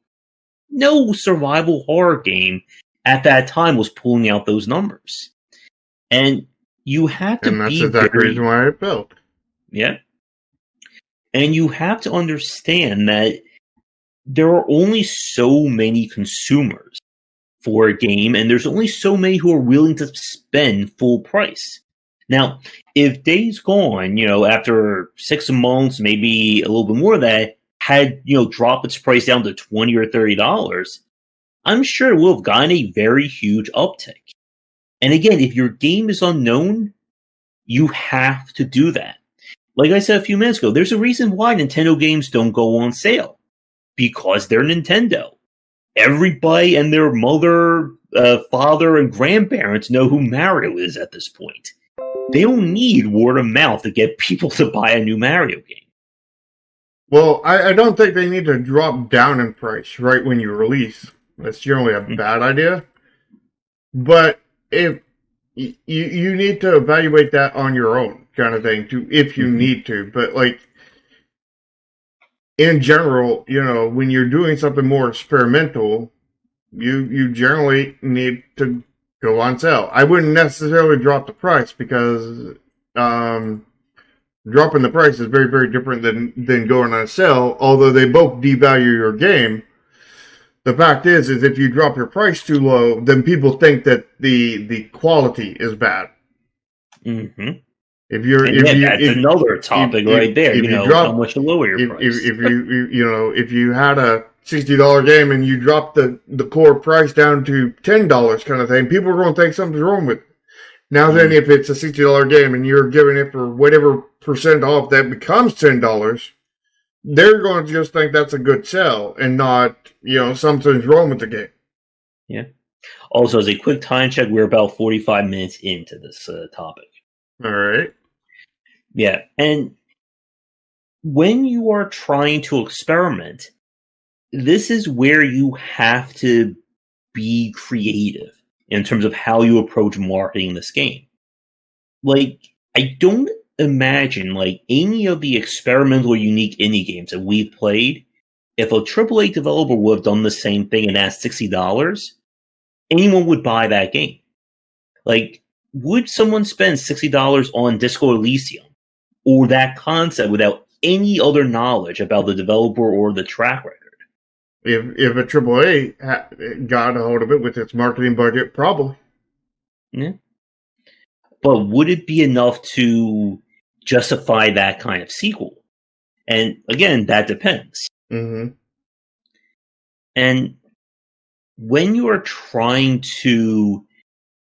no survival horror game at that time was pulling out those numbers. And you have to be...
And that's exactly the reason why it failed.
Yeah. And you have to understand that there are only so many consumers for a game, and there's only so many who are willing to spend full price. Now, if Days Gone, you know, after 6 months, maybe a little bit more of that, had, you know, dropped its price down to $20 or $30, I'm sure it will have gotten a very huge uptick. And again, if your game is unknown, you have to do that. Like I said a few minutes ago, there's a reason why Nintendo games don't go on sale. Because they're Nintendo. Everybody and their mother, father, and grandparents know who Mario is at this point. They don't need word of mouth to get people to buy a new Mario game.
Well, I don't think they need to drop down in price right when you release. That's generally a bad idea. But if you need to evaluate that on your own, kind of thing, if you need to. But like in general, when you're doing something more experimental, you generally need to go on sale. I wouldn't necessarily drop the price because dropping the price is very, very different than going on sale, although they both devalue your game. The fact is if you drop your price too low, then people think that the quality is bad.
Mm-hmm.
That's
another topic right there. How much to lower your price.
If you had a $60 game and you drop the core price down to $10 kind of thing, people are going to think something's wrong with it. Now then, if it's a $60 game and you're giving it for whatever percent off that becomes $10, they're going to just think that's a good sell and not, something's wrong with the game.
Yeah. Also, as a quick time check, we're about 45 minutes into this topic.
All right.
Yeah. And when you are trying to experiment, this is where you have to be creative in terms of how you approach marketing this game. Like, I don't imagine, like, any of the experimental or unique indie games that we've played, if a AAA developer would have done the same thing and asked $60, anyone would buy that game. Like, would someone spend $60 on Disco Elysium or that concept without any other knowledge about the developer or the track record?
If a AAA got a hold of it with its marketing budget, probably.
Yeah. But would it be enough to justify that kind of sequel? And again, that depends.
Mm-hmm.
And when you are trying to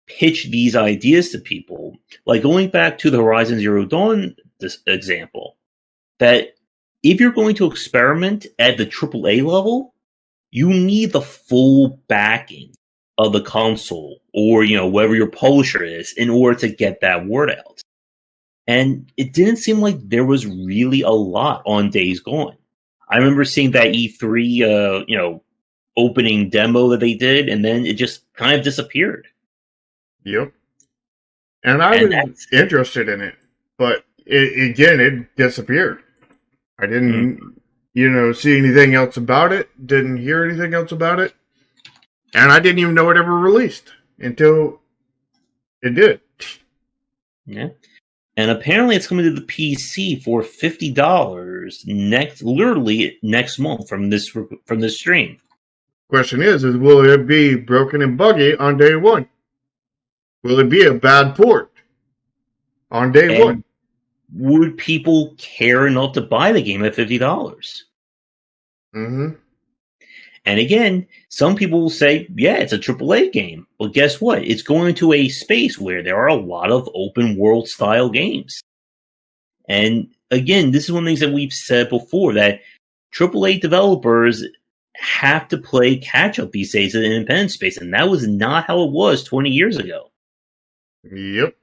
pitch these ideas to people, like going back to the Horizon Zero Dawn example, that if you're going to experiment at the AAA level, you need the full backing of the console or, whatever your publisher is in order to get that word out. And it didn't seem like there was really a lot on Days Gone. I remember seeing that E3, opening demo that they did, and then it just kind of disappeared.
Yep. And I was interested in it, but it disappeared. I didn't, see anything else about it, didn't hear anything else about it, and I didn't even know it ever released until it did.
Yeah. And apparently it's coming to the PC for $50 literally next month from this stream.
Question is will it be broken and buggy on day one? Will it be a bad port on day one?
Would people care enough to buy the game at $50?
Mm-hmm.
And again, some people will say, yeah, it's a AAA game. But guess what? It's going to a space where there are a lot of open world style games. And again, this is one of the things that we've said before, that AAA developers have to play catch up these days in the independent space. And that was not how it was 20 years ago.
Yep.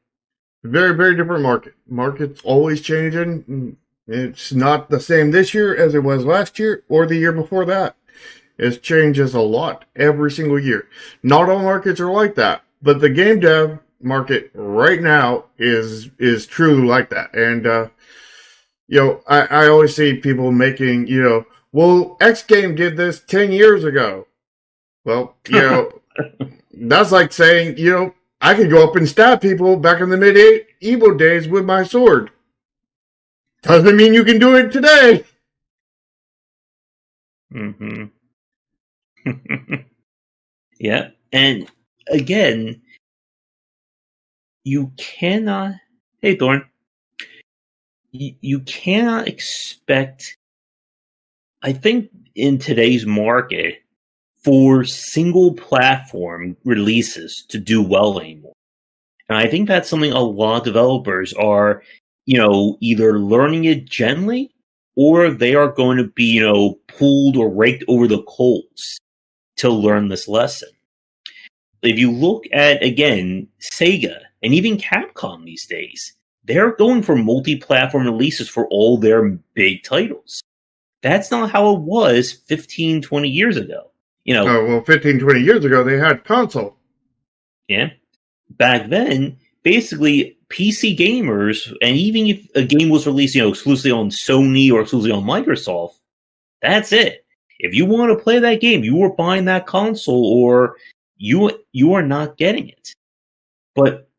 Very, very different market. Market's always changing. It's not the same this year as it was last year or the year before that. It changes a lot every single year. Not all markets are like that, but the game dev market right now is truly like that. And I always see people making, well, X game did this 10 years ago. Well, that's like saying, I could go up and stab people back in the medieval days with my sword. Doesn't mean you can do it today.
Mm-hmm. Yeah. And again, you cannot... Hey, Thorn. You cannot expect, I think, in today's market, for single platform releases to do well anymore. And I think that's something a lot of developers are, either learning it gently, or they are going to be, pulled or raked over the coals to learn this lesson. If you look at, again, Sega and even Capcom these days. They're going for multi-platform releases for all their big titles. That's not how it was 15, 20 years ago. You know,
Oh, well, 15, 20 years ago, they had console.
yeah. Back then, basically, PC gamers, and even if a game was released, exclusively on Sony or exclusively on Microsoft, that's it. If you want to play that game, you are buying that console, or you are not getting it. But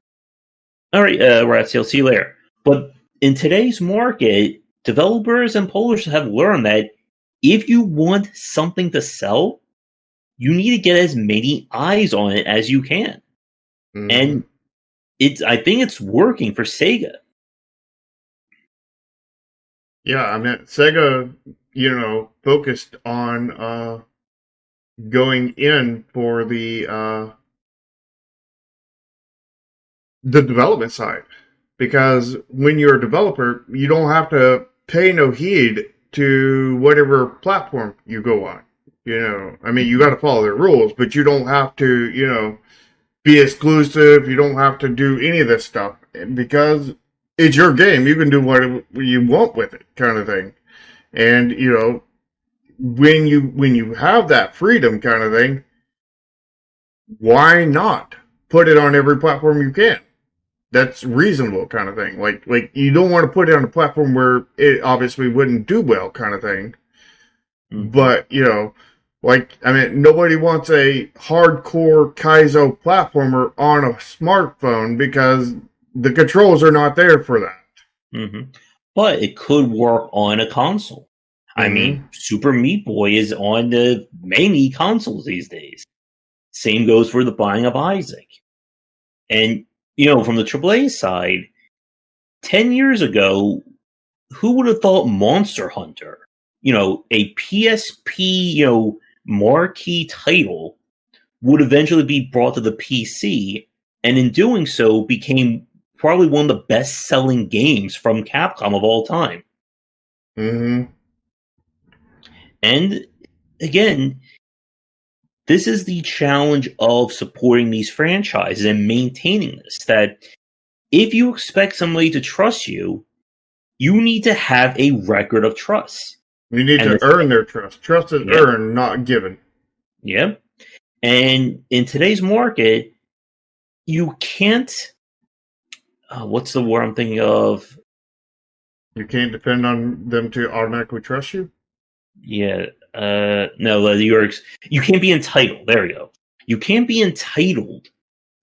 all right, Ratsi, I'll see you later. But in today's market, developers and publishers have learned that if you want something to sell, you need to get as many eyes on it as you can.
Mhm.
And I think it's working for Sega.
Yeah, I mean, Sega, focused on going in for the development side. Because when you're a developer, you don't have to pay no heed to whatever platform you go on. I mean, you got to follow their rules, but you don't have to, be exclusive. You don't have to do any of this stuff because it's your game. You can do whatever you want with it, kind of thing. And when you have that freedom, kind of thing, why not put it on every platform you can? That's reasonable, kind of thing. Like you don't want to put it on a platform where it obviously wouldn't do well, kind of thing. Mm-hmm. But nobody wants a hardcore Kaizo platformer on a smartphone because the controls are not there for that.
Mm-hmm. But it could work on a console. Mm-hmm. I mean, Super Meat Boy is on the many consoles these days. Same goes for the Binding of Isaac. And, from the AAA side, 10 years ago, who would have thought Monster Hunter, a PSP, marquee title, would eventually be brought to the PC, and in doing so became probably one of the best-selling games from Capcom of all time.
Mm-hmm.
And again, this is the challenge of supporting these franchises and maintaining this, that if you expect somebody to trust you, you need to have a record of trust.
You need to earn their trust. Trust is earned, not given.
Yep. And in today's market, you can't... what's the word I'm thinking of?
You can't depend on them to automatically trust you?
Yeah. No, you can't be entitled. There we go. You can't be entitled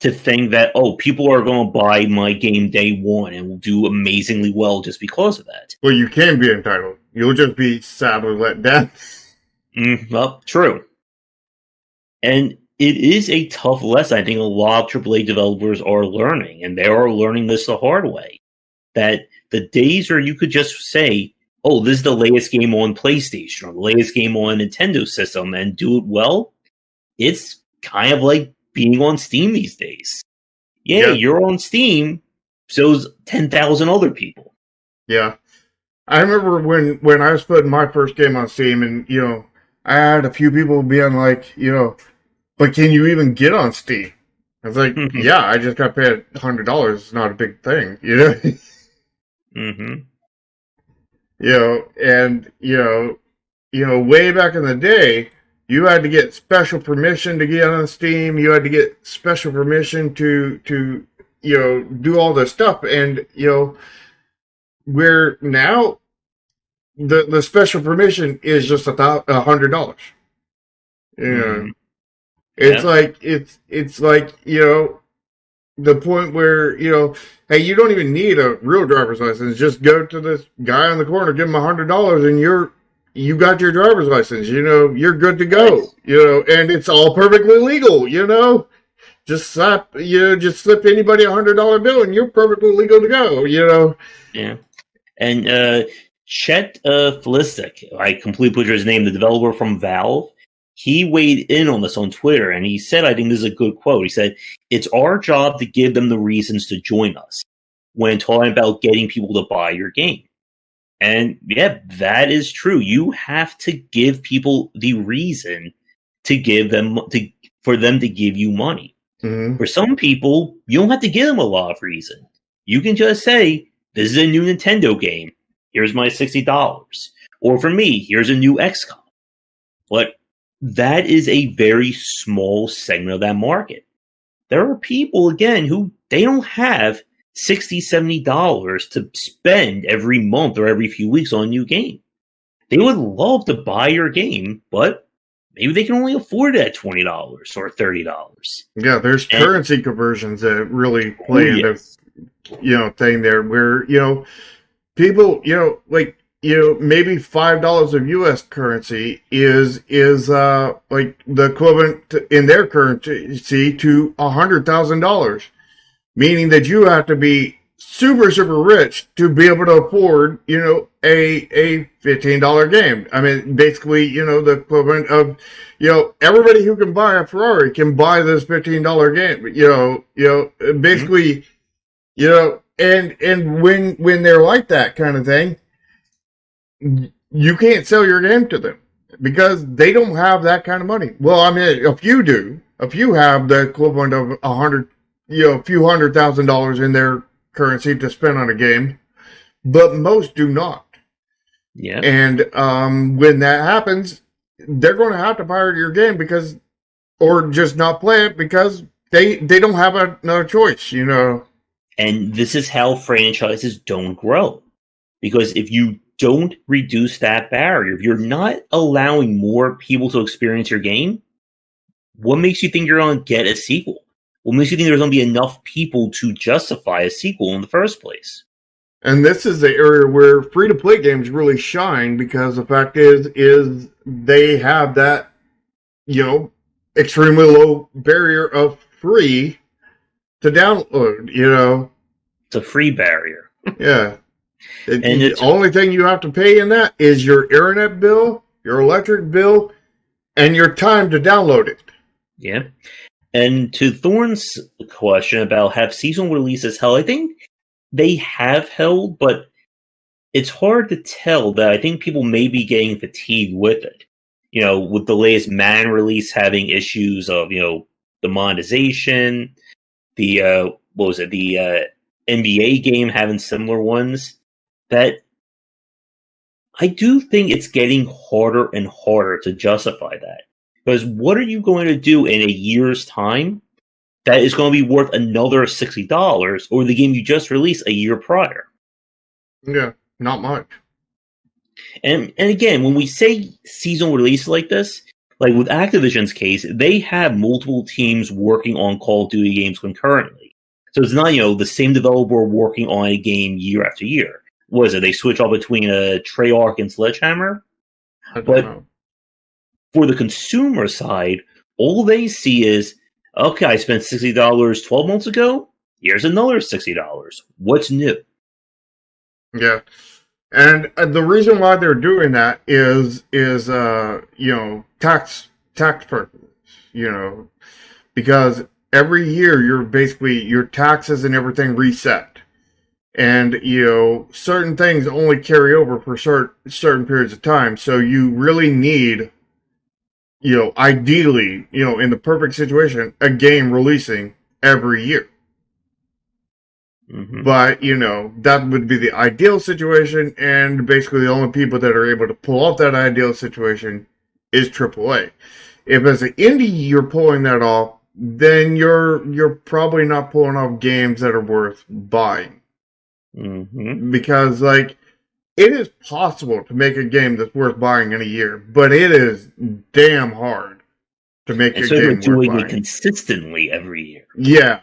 to think that, people are going to buy my game day one and will do amazingly well just because of that.
Well, you can be entitled. You'll just be sadly let down.
Well, true. And it is a tough lesson. I think a lot of AAA developers are learning, and they are learning this the hard way. That the days where you could just say, this is the latest game on PlayStation or the latest game on Nintendo system and do it well, it's kind of like being on Steam these days. Yeah, you're on Steam, so's 10,000 other people.
Yeah. I remember when I was putting my first game on Steam and, I had a few people being like, but can you even get on Steam? I was like, yeah, I just got paid $100. It's not a big thing,
Mm-hmm.
Way back in the day, you had to get special permission to get on Steam. You had to get special permission to do all this stuff. And, where now the special permission is just $100. It's like, the point where, hey, you don't even need a real driver's license. Just go to this guy on the corner, give him $100, and you got your driver's license. You're good to go. And it's all perfectly legal. Just slip anybody $100 bill, and you're perfectly legal to go.
Yeah, and Chet Felistic, I completely butchered his name, the developer from Valve. He weighed in on this on Twitter, and he said, I think this is a good quote. He said, "It's our job to give them the reasons to join us when talking about getting people to buy your game." And yeah, that is true. You have to give people the reason to give them for them to give you money.
Mhm.
For some people, you don't have to give them a lot of reason. You can just say, this is a new Nintendo game. Here's my $60. Or for me, here's a new XCOM. But that is a very small segment of that market. There are people, again, who they don't have $60, $70 to spend every month or every few weeks on a new game. They would love to buy your game, but maybe they can only afford it at $20 or $30.
Yeah, there's
And,
currency conversions that really play into, thing there where, people, maybe $5 of U.S. currency is like the equivalent in their currency to $100,000, meaning that you have to be super, super rich to be able to afford, a $15 game. I mean, basically, the equivalent of, everybody who can buy a Ferrari can buy this $15 game. Basically, and when they're like that kind of thing, you can't sell your game to them because they don't have that kind of money. Well, I mean, a few do. A few have the equivalent of a few $100,000 in their currency to spend on a game, but most do not.
Yeah.
And when that happens, they're going to have to pirate your game or just not play it because they don't have another choice,
And this is how franchises don't grow. Because if you don't reduce that barrier, if you're not allowing more people to experience your game, what makes you think you're going to get a sequel? What makes you think there's going to be enough people to justify a sequel in the first place?
And this is the area where free-to-play games really shine because the fact is they have that, extremely low barrier of free to download,
It's a free barrier.
Yeah. And the only thing you have to pay in that is your internet bill, your electric bill, and your time to download it.
Yeah. And to Thorne's question about have seasonal releases held, I think they have held, but it's hard to tell that I think people may be getting fatigued with it. With the latest Man release having issues of, the monetization, the NBA game having similar ones, that I do think it's getting harder and harder to justify that. Because what are you going to do in a year's time that is going to be worth another $60 or the game you just released a year prior?
Yeah, not much.
And again, when we say seasonal releases like this, like with Activision's case, they have multiple teams working on Call of Duty games concurrently. So it's not, the same developer working on a game year after year. What is it? They switch all between a Treyarch and Sledgehammer?
I don't know.
For the consumer side, all they see is, okay, I spent $60 12 months ago. Here's another $60. What's new?
Yeah. And the reason why they're doing that is tax purposes, because every year your taxes and everything reset. And, certain things only carry over for certain periods of time. So you really need, ideally, in the perfect situation, a game releasing every year.
Mm-hmm.
But, that would be the ideal situation, and basically the only people that are able to pull off that ideal situation is AAA. If as an indie you're pulling that off, then you're probably not pulling off games that are worth buying.
Mm-hmm.
Because, it is possible to make a game that's worth buying in a year, but it is damn hard to make a game worth buying.
Doing it consistently every year.
Yeah.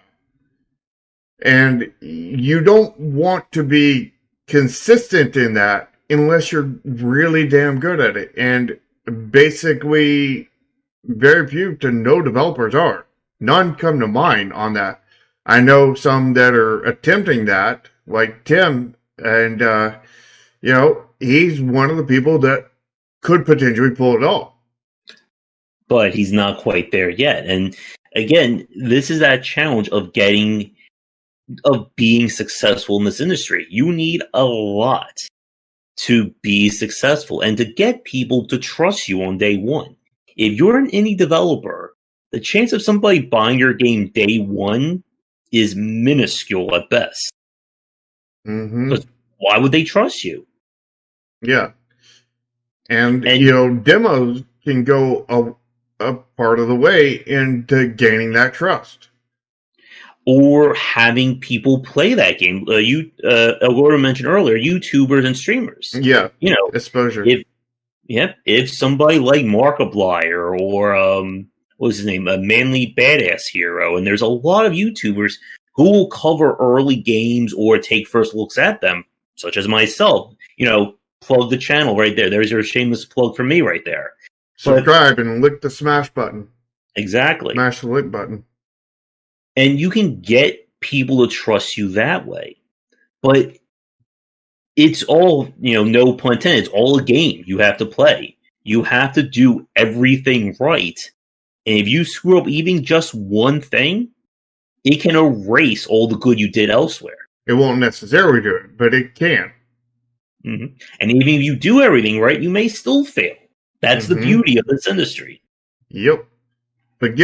And you don't want to be consistent in that unless you're really damn good at it. And basically, very few to no developers are. None come to mind on that. I know some that are attempting that, like Tim, and, he's one of the people that could potentially pull it off.
But he's not quite there yet. And again, this is that challenge of being successful in this industry. You need a lot to be successful and to get people to trust you on day one. If you're an indie developer the chance of somebody buying your game day one is minuscule at best.
Mm-hmm.
Because why would they trust you?
Yeah. And you know, demos can go a part of the way into gaining that trust.
Or having people play that game. Aurora mentioned earlier, YouTubers and streamers.
Yeah.
You know,
exposure.
If somebody like Markiplier or what was his name, a Manly Badass Hero, and there's a lot of YouTubers who will cover early games or take first looks at them, such as myself. You know, plug the channel right there. There's your shameless plug for me right there.
Subscribe and lick the smash button.
Exactly.
Smash the like button.
And you can get people to trust you that way. But it's all, no pun intended, it's all a game you have to play. You have to do everything right. And if you screw up even just one thing, it can erase all the good you did elsewhere.
It won't necessarily do it, but it can.
Mm-hmm. And even if you do everything right, you may still fail. That's the beauty of this industry.
Yep.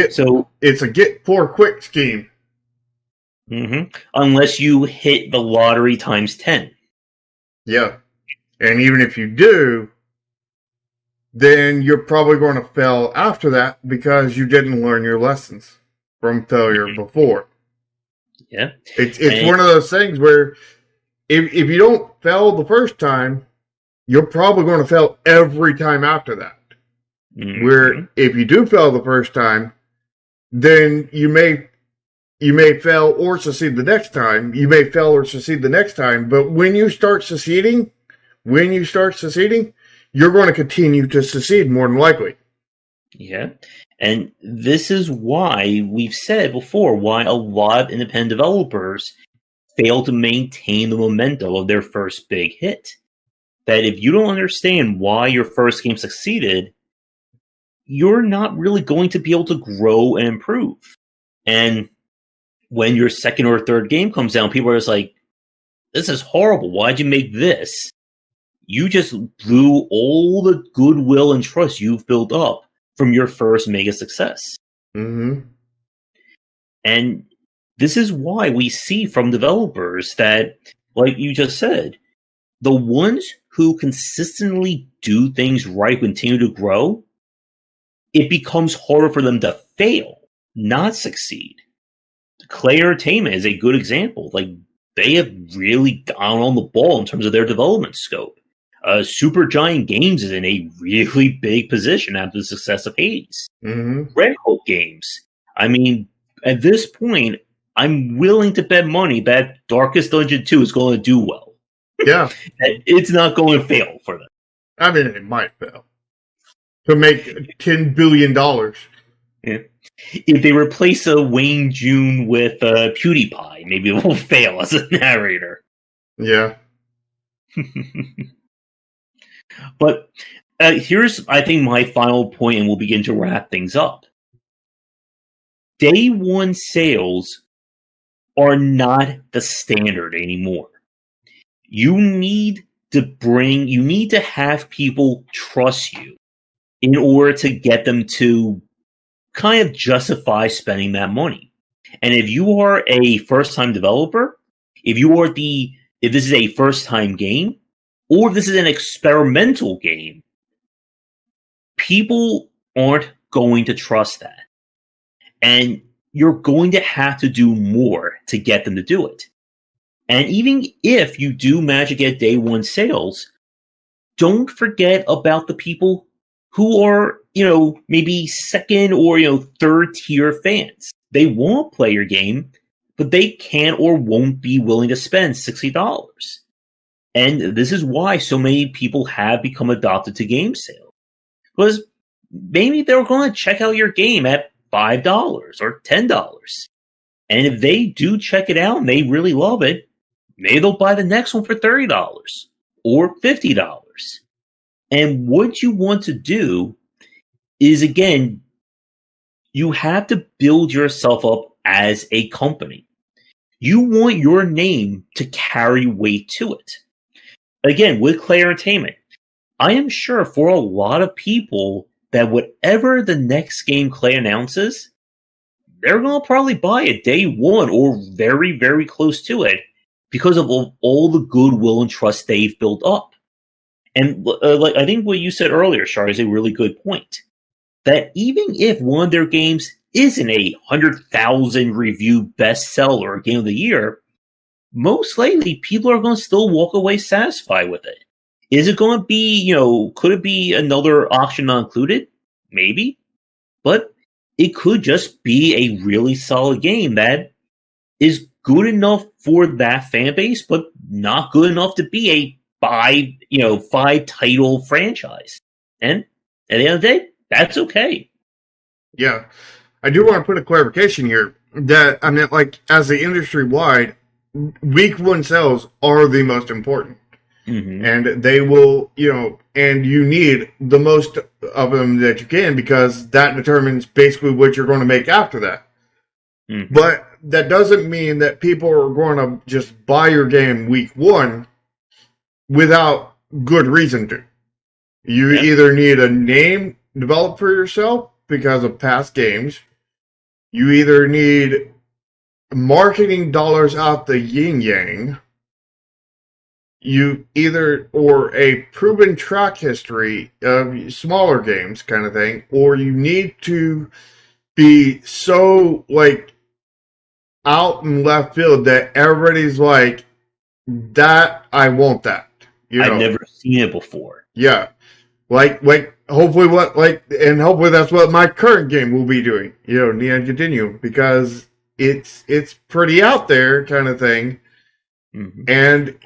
So
it's a get poor quick scheme.
Unless you hit the lottery times 10.
Yeah. And even if you do, then you're probably going to fail after that because you didn't learn your lessons from failure before.
Yeah.
It's one of those things where if you don't fail the first time, you're probably going to fail every time after that. Where if you do fail the first time, then you may fail or succeed the next time. You may fail or succeed the next time, but when you start succeeding, you're going to continue to succeed more than likely.
Yeah. And this is why we've said before why a lot of independent developers fail to maintain the momentum of their first big hit. That if you don't understand why your first game succeeded, you're not really going to be able to grow and improve. And when your second or third game comes out, people are just like, this is horrible. Why'd you make this? You just blew all the goodwill and trust you've built up from your first mega success. And this is why we see from developers that, like you just said, the ones who consistently do things right, continue to grow, it becomes harder for them to fail, not succeed. Clay Entertainment is a good example. Like, they have really gone on the ball in terms of their development scope. Supergiant Games is in a really big position after the success of Hades. Red Hook Games. I mean, at this point, I'm willing to bet money that Darkest Dungeon 2 is going to do well.
Yeah.
It's not going to fail for them.
I mean, it might fail. To make $10 billion.
Yeah. If they replace a Wayne June with PewDiePie, maybe it will fail as a narrator.
Yeah.
But here's, I think, my final point, and we'll begin to wrap things up. Day one sales are not the standard anymore. You need to have people trust you in order to get them to kind of justify spending that money. And if you are a first-time developer, if this is a first-time game, or if this is an experimental game, people aren't going to trust that. And you're going to have to do more to get them to do it. And even if you do manage to get day one sales, don't forget about the people who are, maybe second or, third tier fans. They won't play your game, but they can't or won't be willing to spend $60. And this is why so many people have become adopted to game sales. Because maybe they're going to check out your game at $5 or $10. And if they do check it out and they really love it, maybe they'll buy the next one for $30 or $50. And what you want to do is, again, you have to build yourself up as a company. You want your name to carry weight to it. Again, with Clay Entertainment, I am sure for a lot of people that whatever the next game Clay announces, they're going to probably buy it day one or very, very close to it because of all the goodwill and trust they've built up. And like I think what you said earlier, Shar, is a really good point. That even if one of their games isn't a 100,000 review bestseller game of the year, most likely people are going to still walk away satisfied with it. Is it going to be, could it be another auction not included? Maybe. But it could just be a really solid game that is good enough for that fan base, but not good enough to be a five title franchise. And at the end of the day, that's okay.
Yeah. I do want to put a clarification here that, I mean, like, as the industry wide, week one sales are the most important.
Mm-hmm.
And they will, and you need the most of them that you can because that determines basically what you're going to make after that.
Mm-hmm.
But that doesn't mean that people are going to just buy your game week one without good reason to. You either need a name developed for yourself because of past games. You either need marketing dollars out the yin-yang. Or a proven track history of smaller games kind of thing, or you need to be so, like, out in left field that everybody's like, that, I want that.
I've never seen it before.
Yeah. Like, hopefully hopefully that's what my current game will be doing, Neon Continuum, because it's pretty out there kind of thing.
Mm-hmm.
And,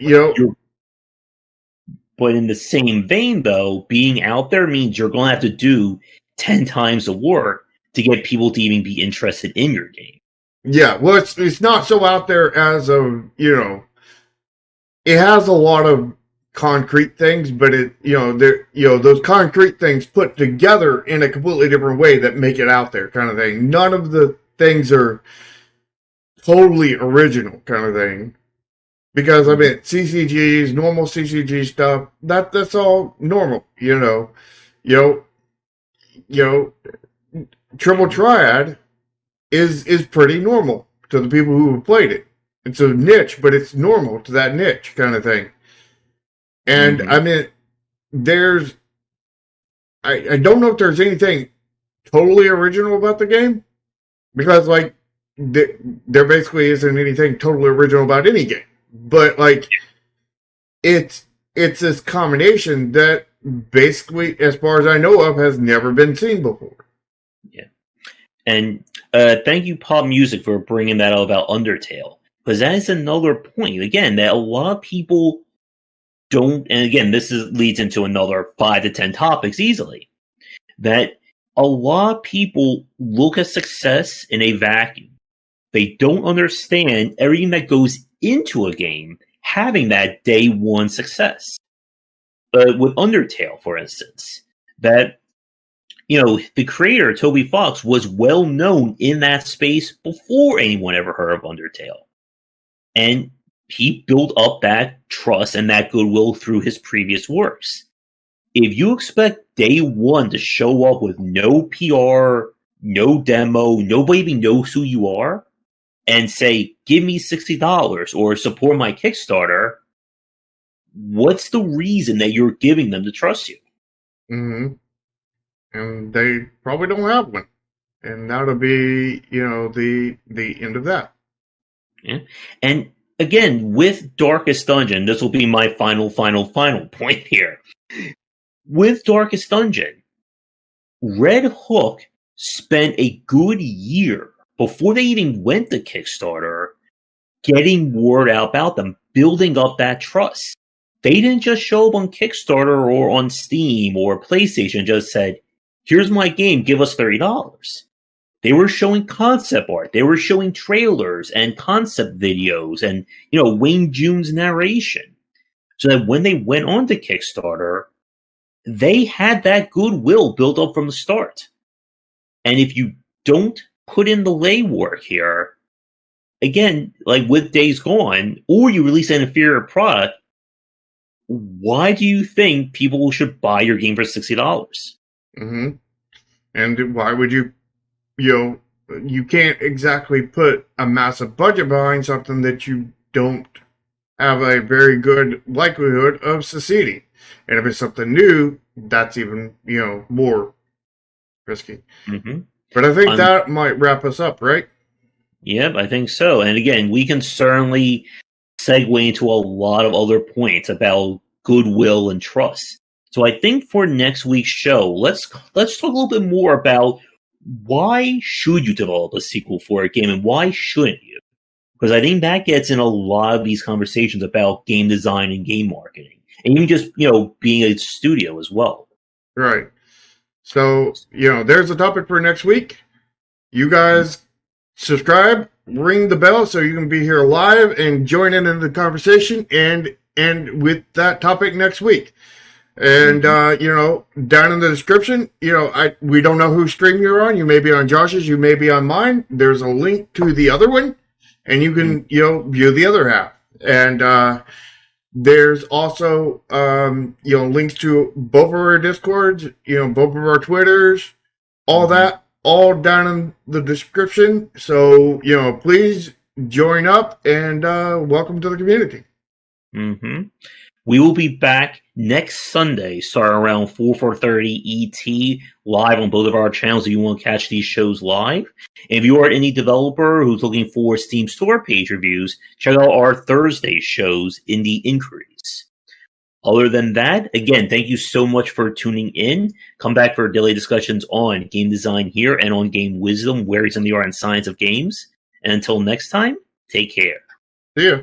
But in the same vein, though, being out there means you're going to have to do 10 times the work to get people to even be interested in your game.
Yeah, well, it's not so out there as of, it has a lot of concrete things, but those concrete things put together in a completely different way that make it out there kind of thing. None of the things are totally original kind of thing. Because, I mean, CCGs, normal CCG stuff, that's all normal, Triple Triad is pretty normal to the people who have played it. It's a niche, but it's normal to that niche kind of thing. And, I mean, I don't know if there's anything totally original about the game, because, like, there basically isn't anything totally original about any game. But, like, it's this combination that basically, as far as I know of, has never been seen before.
Yeah. And thank you, Pop Music, for bringing that up about Undertale. Because that is another point, again, that a lot of people don't, and again, leads into another 5 to 10 topics easily, that a lot of people look at success in a vacuum. They don't understand everything that goes into a game having that day one success. With Undertale, for instance, that the creator, Toby Fox, was well known in that space before anyone ever heard of Undertale. And he built up that trust and that goodwill through his previous works. If you expect day one to show up with no PR, no demo, nobody even knows who you are, and say, give me $60 or support my Kickstarter, what's the reason that you're giving them to trust you?
Mm-hmm. And they probably don't have one. And that'll be, the end of that.
Yeah. And again, with Darkest Dungeon, this will be my final point here. With Darkest Dungeon, Red Hook spent a good year before they even went to Kickstarter getting word out about them, building up that trust. They didn't just show up on Kickstarter or on Steam or PlayStation and just said, here's my game, give us $30. They were showing concept art. They were showing trailers and concept videos and, Wayne June's narration. So that when they went on to Kickstarter, they had that goodwill built up from the start. And if you don't put in the legwork here, again, like with Days Gone, or you release an inferior product, why do you think people should buy your game for $60?
Mm-hmm. And why would you, you can't exactly put a massive budget behind something that you don't have a very good likelihood of succeeding. And if it's something new, that's even, more risky.
Mm-hmm.
But I think that might wrap us up, right?
Yep, I think so. And again, we can certainly segue into a lot of other points about goodwill and trust. So I think for next week's show, let's talk a little bit more about why should you develop a sequel for a game and why shouldn't you? Because I think that gets in a lot of these conversations about game design and game marketing. And even just, being a studio as well.
Right. So, there's a topic for next week. You guys subscribe, ring the bell so you can be here live and join in the conversation and with that topic next week. And, down in the description, we don't know whose stream you're on. You may be on Josh's, you may be on mine. There's a link to the other one, and you can, view the other half. And there's also, links to both of our Discords, both of our Twitters, all that, all down in the description. So, please join up and welcome to the community.
Mm-hmm. We will be back next Sunday, starting around 4:30 ET, live on both of our channels if you want to catch these shows live. And if you are any developer who's looking for Steam Store page reviews, check out our Thursday shows in the Inquiries. Other than that, again, thank you so much for tuning in. Come back for daily discussions on game design here and on game wisdom, where it's in the art and science of games. And until next time, take care.
See ya.